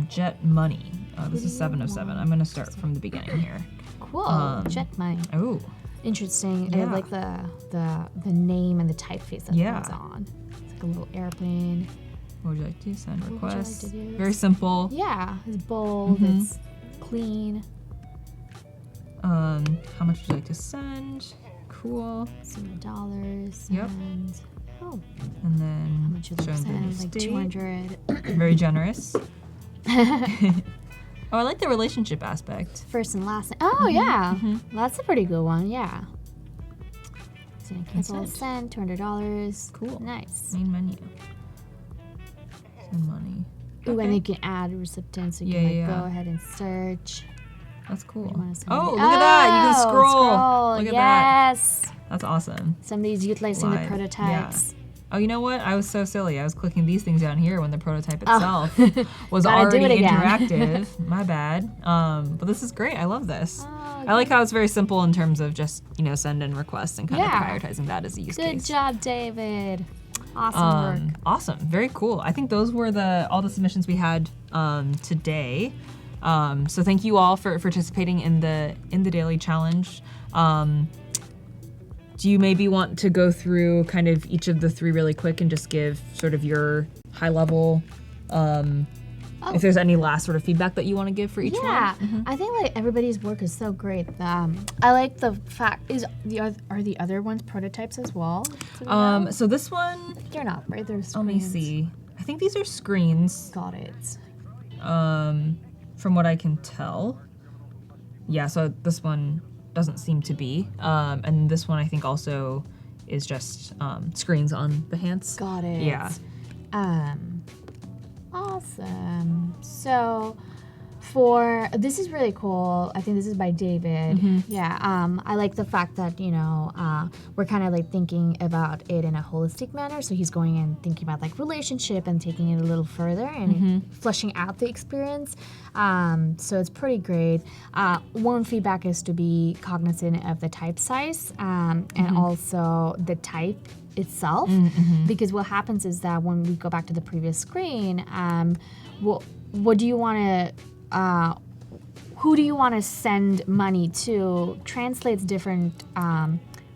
Jet Money. This is do you 707. want? I'm gonna start from the beginning here. Cool. Jet money. Oh, Interesting. I Yeah. like the name and the typeface that Yeah. it's on. It's like a little airplane. what would you like to do? Send What would you like requests. to do? Very simple. Yeah, it's bold. Mhm. It's clean. How much would you like to send? Cool. $0. Yep. And oh, And then how much you like to showing the send? new Like state. 200. Very generous. Oh, I like the relationship aspect. First and last name. Oh yeah, mhm. that's a pretty good one. Yeah. So cancel it. send $200. Cool. Nice. Main menu. Send money. Ooh, Okay. and you can add a recipient, so you Yeah, can like yeah. go ahead and search. That's cool. You wanna send Oh, money- look at that. You can Oh, scroll. Look at that. Yes. That's awesome. Somebody's utilizing Live. the prototypes. Oh, you know what? I was so silly. I was clicking these things down here when the prototype Oh. itself was Gotta do already it again. interactive. My bad. But this is great. I love this. Oh, I like how it's very simple in terms of just, send in requests and kind Yeah. of prioritizing that as a use Good case. job, David. Awesome work. Awesome. Very cool. I think those were all the submissions we had today. So thank you all for participating in the daily challenge. Do you maybe want to go through kind of each of the 3 really quick and just give sort of your high level, if there's any last sort of feedback that you want to give for each one? Yeah, I think like everybody's work is so great. I like the fact are the other ones prototypes as well? Do we know? So this one, They're not, right? They're screens. let me see. I think these are screens, Got it. from what I can tell. Yeah, so this one doesn't seem to be. And this one I think also is just screens on Behance. Got it. Yeah. Awesome. So this is really cool. I think this is by David. Yeah. I like the fact that, we're kind of like thinking about it in a holistic manner. So he's going and thinking about like relationship and taking it a little further and fleshing out the experience. So it's pretty great. One feedback is to be cognizant of the type size and also the type itself, because what happens is that when we go back to the previous screen, what do you want to who do you want to send money to translates different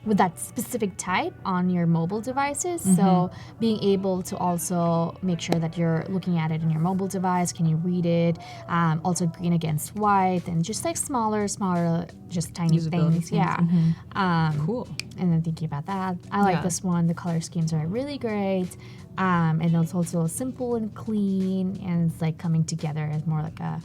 with that specific type on your mobile devices. So being able to also make sure that you're looking at it in your mobile device, can you read it? Also green against white and just like smaller, just tiny things. Yeah. Cool. And then thinking about that, I like this one. The color schemes are really great. And it's also simple and clean, and it's like coming together as more like a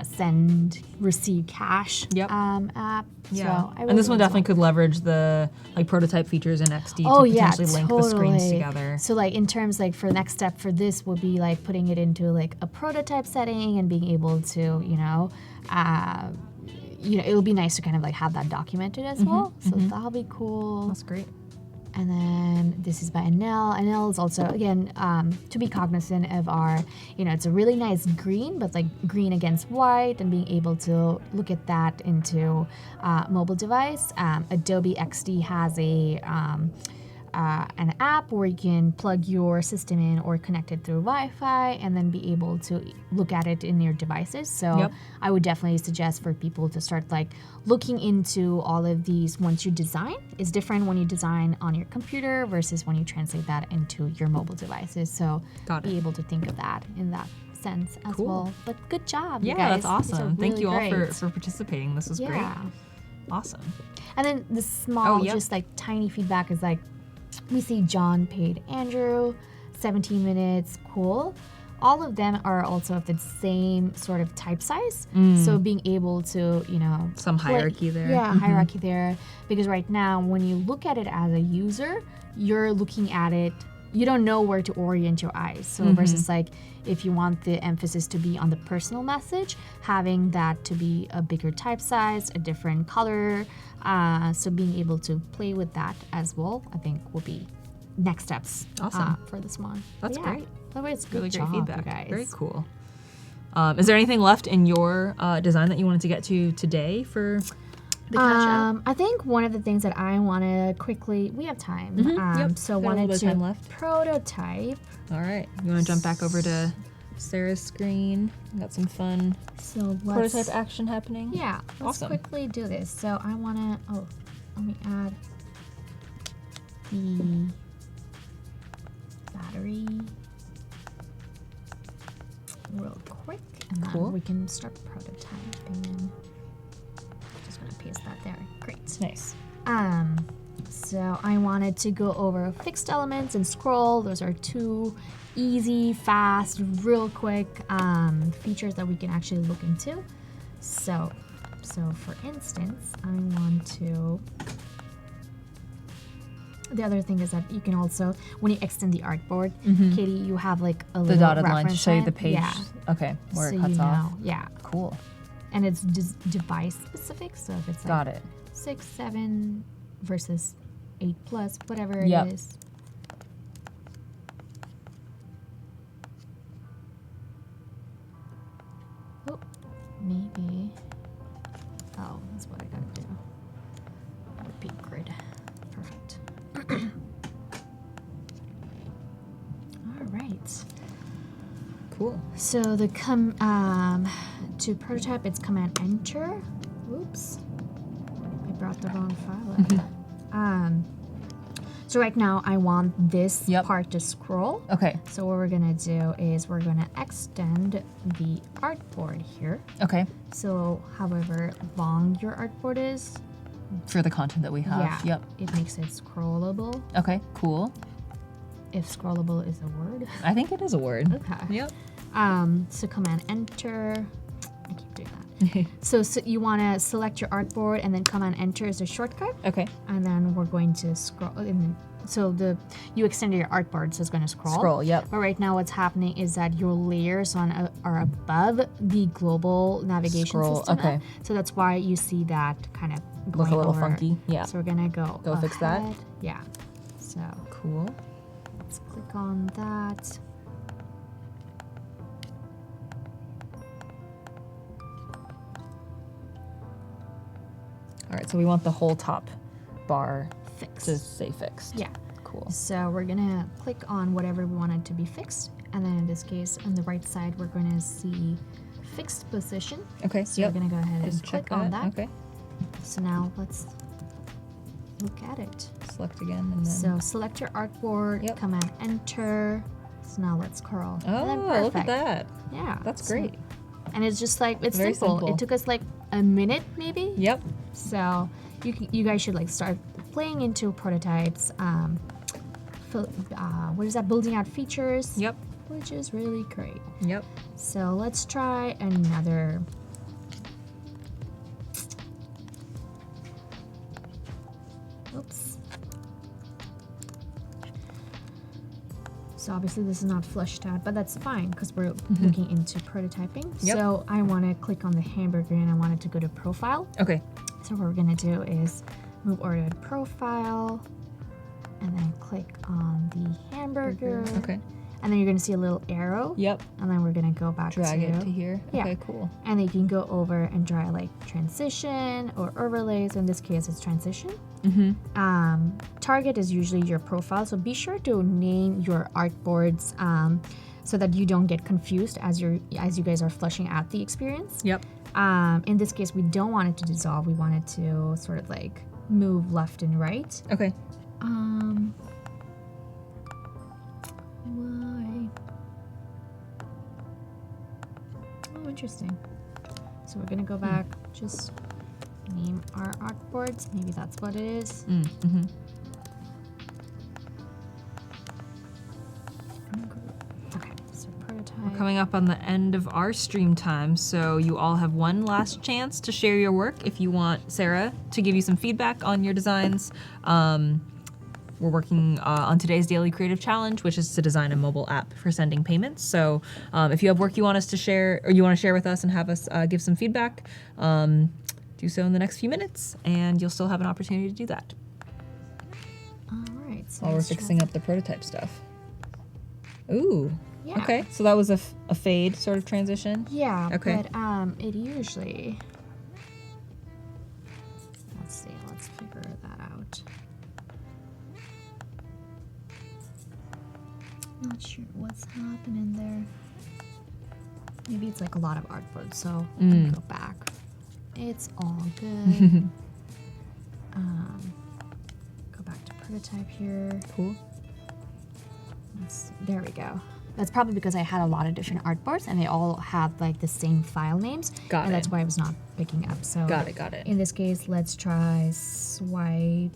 send, receive cash app. Yeah. So And this one definitely could leverage the like prototype features in XD to potentially link the screens together. So like in terms like for next step for this would be like putting it into like a prototype setting and being able to, it would be nice to kind of like have that documented as well. So that'll be cool. That's great. And then this is by Anel. Anel is also, again, to be cognizant of our, it's a really nice green, but like green against white, and being able to look at that into mobile device. Adobe XD has an app where you can plug your system in or connect it through Wi-Fi and then be able to look at it in your devices. So I would definitely suggest for people to start like looking into all of these once you design. It's different when you design on your computer versus when you translate that into your mobile devices. So be able to think of that in that sense as well. But good job, you guys. That's awesome. Thank you all great. for participating. This was great. Awesome. And then the small, just like tiny feedback is like, we see John paid Andrew 17 minutes, cool. All of them are also of the same sort of type size. So being able to, some hierarchy there. Yeah, hierarchy there. Because right now, when you look at it as a user, you're looking at it, you don't know where to orient your eyes. So versus like, if you want the emphasis to be on the personal message, having that to be a bigger type size, a different color. So being able to play with that as well, I think will be next steps for this one. That's great. Otherwise, Really good great job, feedback. you guys. Very cool. Is there anything left in your design that you wanted to get to today for the catch-up? I think one of the things that I want to quickly, we have time. So wanted to prototype. All right. You want to jump back over to Sarah's screen? Got some fun prototype action happening. Yeah. Let's quickly do this. So I want to, let me add the battery real quick. And then we can start prototyping. Just going to paste that there. Great. Nice. So I wanted to go over fixed elements and scroll. Those are two easy, fast, real quick features that we can actually look into. So for instance, I want to. The other thing is that you can also, when you extend the artboard, Katie, you have like a little dotted line to reference show you line. the page. Yeah. Okay, where So it cuts off. Yeah. Cool. And it's device specific. So if it's like 6, 7 versus 8 plus, whatever it is. Oh, maybe. Oh, that's what I gotta do. Repeat grid. Perfect. All right. Cool. So the to prototype, it's Command Enter. Oops, I brought the wrong file up. So right now I want this part to scroll. Okay. So what we're gonna do is we're gonna extend the artboard here. Okay. So however long your artboard is, For the content that we have. Yep. it makes it scrollable. Okay, cool. If scrollable is a word. I think it is a word. Okay. Yep. So Command Enter. I keep doing that. so you want to select your artboard and then Command Enter is a shortcut. Okay. And then we're going to scroll. So you extended your artboard, so it's going to scroll. Scroll, yep. But right now what's happening is that your layers are above the global navigation system. Okay. So that's why you see that kind of Look a little over. funky. Yeah. So we're going to go fix that? ahead. Yeah. So Cool. let's click on that. All right, so we want the whole top bar Fix. to stay fixed. Yeah. Cool. So we're gonna click on whatever we want it to be fixed. And then in this case, on the right side, we're gonna see fixed position. Okay, So we're gonna go ahead and Just click check on that. Okay. So now let's look at it. Select again and then. So select your artboard, Yep. Command Enter. So now let's curl. And then Oh, look at perfect. that. Yeah. That's so- great. And it's just like, it's Very simple. simple. It took us like a minute maybe. Yep. So you guys should like start playing into prototypes. What is that? Building out features. Yep. Which is really great. Yep. So let's try another. Oops. So obviously this is not flushed out, but that's fine because we're looking into prototyping. Yep. So I want to click on the hamburger and I want it to go to profile. Okay. So what we're gonna do is move over to profile and then click on the hamburger. Okay. And then you're gonna see a little arrow. Yep. And then we're gonna go back Drag to it to here. Yeah. Okay, cool. and then you can go over and draw like transition or overlays. In this case, it's transition. Target is usually your profile, so be sure to name your artboards so that you don't get confused as you guys are fleshing out the experience. Yep. In this case, we don't want it to dissolve. We want it to sort of like move left and right. Okay. Why? Oh, interesting. So we're gonna go back, just name our artboards. Maybe that's what it is. Okay, so prototype. Coming up on the end of our stream time, so you all have one last chance to share your work if you want Sarah to give you some feedback on your designs. We're working on today's daily creative challenge, which is to design a mobile app for sending payments. So if you have work you want us to share, or you want to share with us and have us give some feedback, do so in the next few minutes, and you'll still have an opportunity to do that All right. So while we're let's try fixing up the prototype stuff. Ooh. Yeah. Okay, so that was a fade sort of transition. Yeah, Okay. but it usually. Let's see. Let's figure that out. Not sure what's happening there. Maybe it's like a lot of artboards, so we can go back. It's all good. Go back to prototype here. Cool. Let's see. There we go. That's probably because I had a lot of different artboards and they all have like the same file names. Got and it. that's why I was not picking up. So Got it. in this case, let's try slide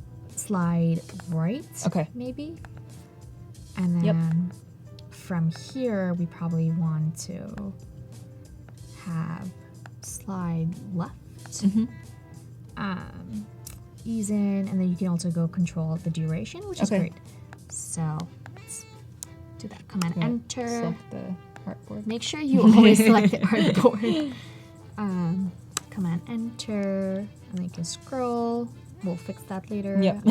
right. Okay. Maybe. And then from here, we probably want to have slide left. Ease in, and then you can also go control the duration, which is Okay. great. So let's do that. Command Yeah, Enter. Select the artboard. Make sure you always select the artboard. Command Enter, and then you can scroll. We'll fix that later. Yep.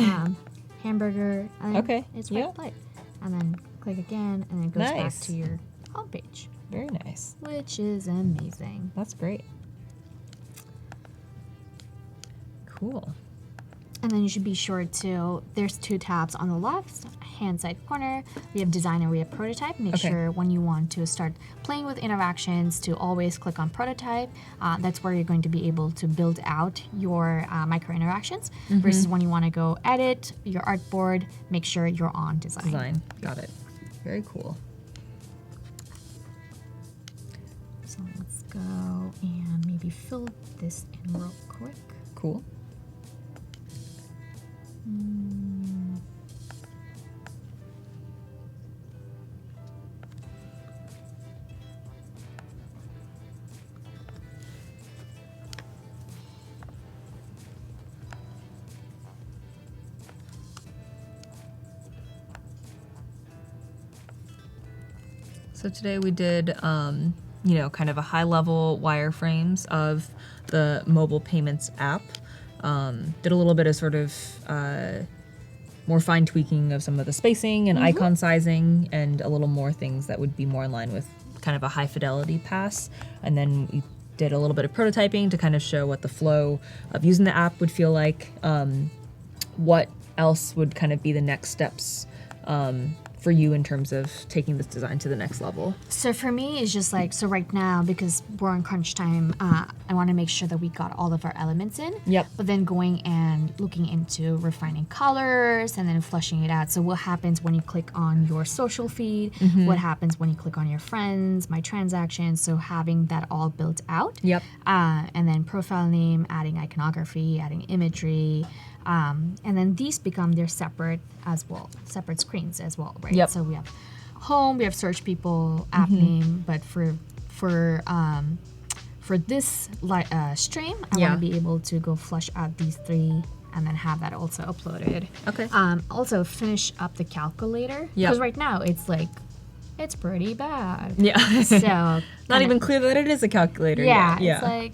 Hamburger. And then Okay, It's yeah. right play. And then click again, and then it goes back Nice. to your homepage, Very nice. which is amazing. That's great. Cool. And then you should be sure to, there's 2 tabs on the left hand side corner. We have design and we have prototype. Make sure when you want to start playing with interactions to always click on prototype. That's where you're going to be able to build out your micro interactions versus when you want to go edit your artboard, make sure you're on design. Got it. Very cool. So let's go and maybe fill this in real quick. Cool. So today we did, you know, kind of a high-level wireframes of the mobile payments app. Did a little bit of sort of more fine tweaking of some of the spacing and icon sizing, and a little more things that would be more in line with kind of a high fidelity pass. And then we did a little bit of prototyping to kind of show what the flow of using the app would feel like. What else would kind of be the next steps for you in terms of taking this design to the next level? So for me, it's just like, so right now, because we're on crunch time, I want to make sure that we got all of our elements in. Yep. But then going and looking into refining colors and then fleshing it out. So what happens when you click on your social feed? What happens when you click on your friends, my transactions? So having that all built out. Yep. And then profile name, adding iconography, adding imagery. And then these become their separate as well, separate screens as well, right? Yep. So we have home, we have search people, app name, but for this stream, I want to be able to go flush out these 3 and then have that also uploaded. Okay. Also finish up the calculator, Yep. because right now it's like, it's pretty bad. Yeah. So Not even clear that it is a calculator yeah, yet. it's like,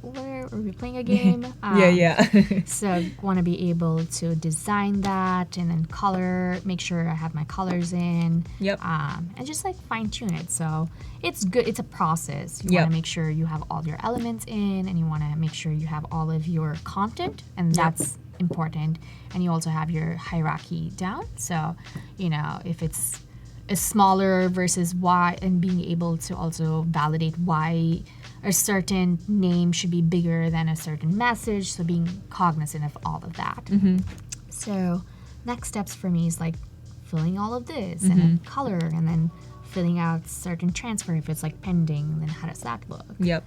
where are we playing a game? Yeah. So want to be able to design that and then color, make sure I have my colors in. Yep. And just like fine tune it. So it's good. It's a process. You Yep. want to make sure you have all your elements in, and you want to make sure you have all of your content, and that's important. And you also have your hierarchy down. So, you know, if it's a smaller versus why, and being able to also validate why a certain name should be bigger than a certain message, so being cognizant of all of that. So next steps for me is like filling all of this and then color, and then filling out certain transfer if it's like pending, then how does that look? Yep.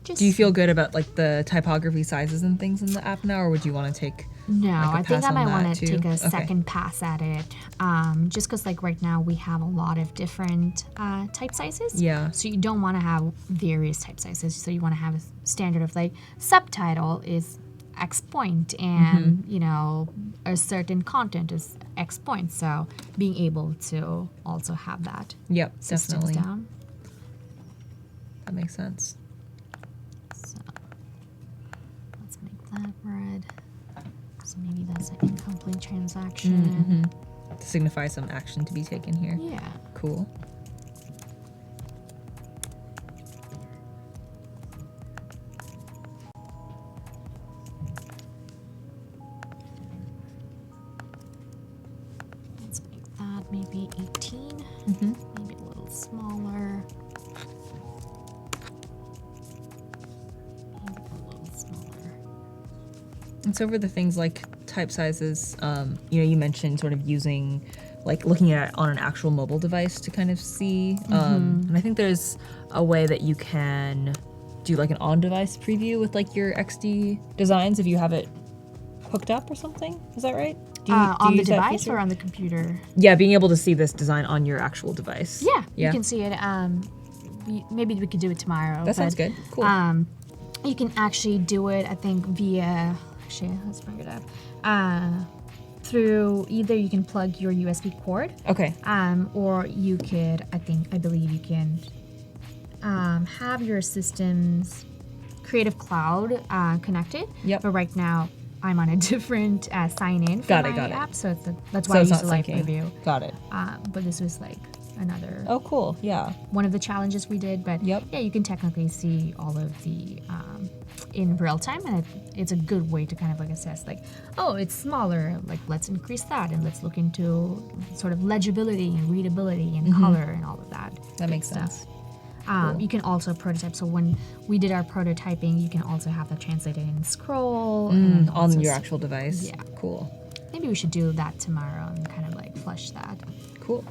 Just Do you feel good about like the typography sizes and things in the app now, or would you want to take No, like a I think pass I on might that want to too? take a Okay. second pass at it. Just because like right now we have a lot of different type sizes. Yeah. So you don't want to have various type sizes. So you want to have a standard of like subtitle is X point, and you know, a certain content is X point. So being able to also have that Yep, systems definitely. down. That makes sense. So let's make that red. So maybe that's an incomplete transaction. To signify some action to be taken here. Yeah. Cool. Let's make that maybe 18. Maybe a little smaller. Maybe a little smaller. And so for the things like type sizes, you know, you mentioned sort of using, like looking at it on an actual mobile device to kind of see. And I think there's a way that you can do like an on-device preview with like your XD designs if you have it hooked up or something. Is that right? Do On the use that device feature? or on the computer? Yeah, being able to see this design on your actual device. Yeah, Yeah. you can see it. Maybe we could do it tomorrow. That sounds but, good. Cool. You can actually do it, I think, via. Actually, let's bring it up. Through either you can plug your USB cord, Okay. or you could, I believe you can have your system's Creative Cloud connected. Yep. But right now, I'm on a different sign-in for Got it, my got it. app, so that's So why I it's use not the live syncing. preview. Got it. But this was like another Oh, cool. Yeah. one of the challenges we did. But Yep. yeah, you can technically see all of the in real time, and it's a good way to kind of like assess like, oh, it's smaller, like let's increase that, and let's look into sort of legibility and readability and color and all of that. That makes sense. Cool. You can also prototype. So when we did our prototyping, you can also have that translated in scroll and On your actual device. Yeah. Cool. Maybe we should do that tomorrow and kind of like flush that. Cool.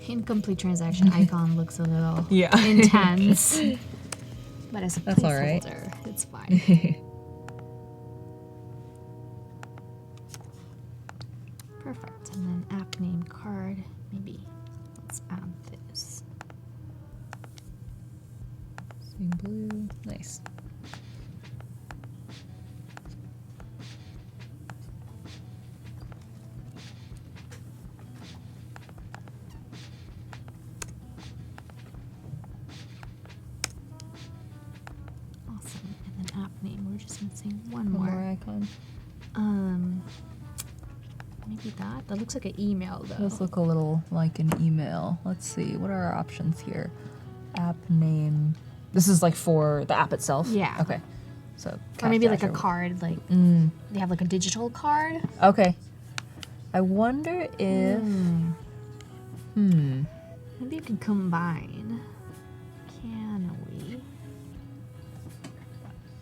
Incomplete transaction icon looks a little Yeah. intense. But as a That's all right. placeholder, it's fine. Perfect. And then app name card. Maybe let's add this. Same blue. Nice. Awesome. And then app name. We're just missing one One more. more icon. Maybe that. That looks like an email though. Those look a little like an email. Let's see. What are our options here? App name. This is like for the app itself? Yeah. Okay. So Or maybe Cash like a Dash card. Like they have like a digital card. Okay. I wonder if. Maybe you can combine. Can we?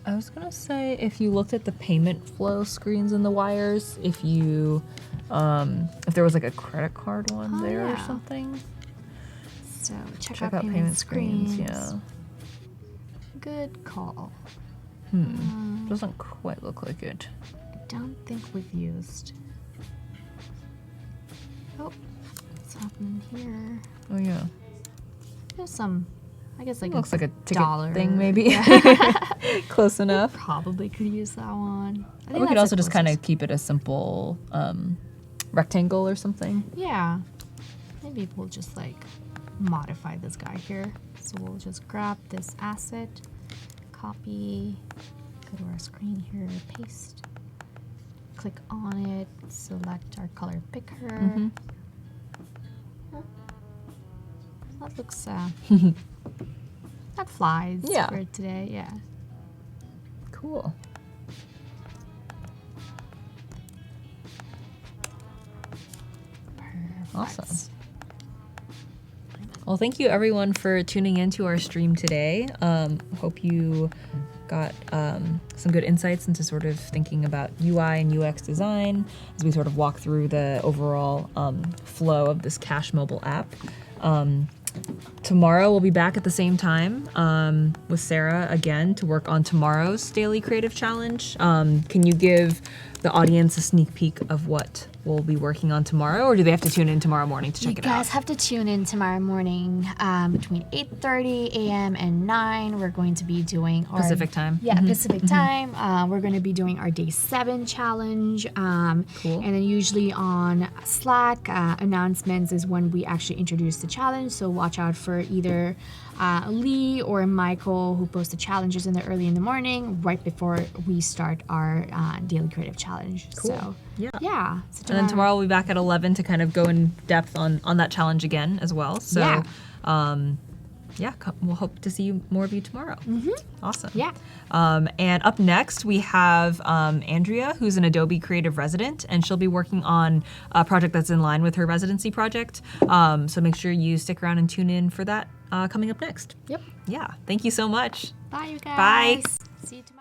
I was gonna say if you looked at the payment flow screens in the wires, if you, if there was like a credit card one there or yeah. something. So check Check out payment screens. Yeah. Good call. Doesn't quite look like it. I don't think we've used. Oh, what's happening here? Oh yeah. There's some, I guess like Looks like a ticket dollar thing maybe. Close enough. Probably could use that one. I think We could that's also the just kind closest. of keep it a simple rectangle or something. Yeah. Maybe we'll just like modify this guy here. So we'll just grab this asset, copy, go to our screen here, paste, click on it, select our color picker. That looks, that flies Yeah. for today, yeah. Cool. Perfect. Awesome. Well, thank you everyone for tuning in to our stream today. Hope you got some good insights into sort of thinking about UI and UX design as we sort of walk through the overall flow of this Cash mobile app. Tomorrow we'll be back at the same time with Sarah again to work on tomorrow's daily creative challenge. Can you give the audience a sneak peek of what we'll be working on tomorrow, or do they have to tune in tomorrow morning to check it You out? guys have to tune in tomorrow morning between 8:30 a.m. and 9. We're going to be doing our Pacific time. Yeah, Pacific time. We're going to be doing our day 7 challenge. Cool. And then usually on Slack, announcements is when we actually introduce the challenge. So watch out for either Lee or Michael, who post the challenges early in the morning, right before we start our daily creative challenge. Cool. So Yeah. yeah. So And then tomorrow we'll be back at 11 to kind of go in depth on that challenge again as well. So, we'll hope to see more of you tomorrow. Awesome. Yeah. And up next, we have Andrea, who's an Adobe Creative resident, and she'll be working on a project that's in line with her residency project. So make sure you stick around and tune in for that coming up next. Yep. Yeah. Thank you so much. Bye, you guys. Bye. See you tomorrow.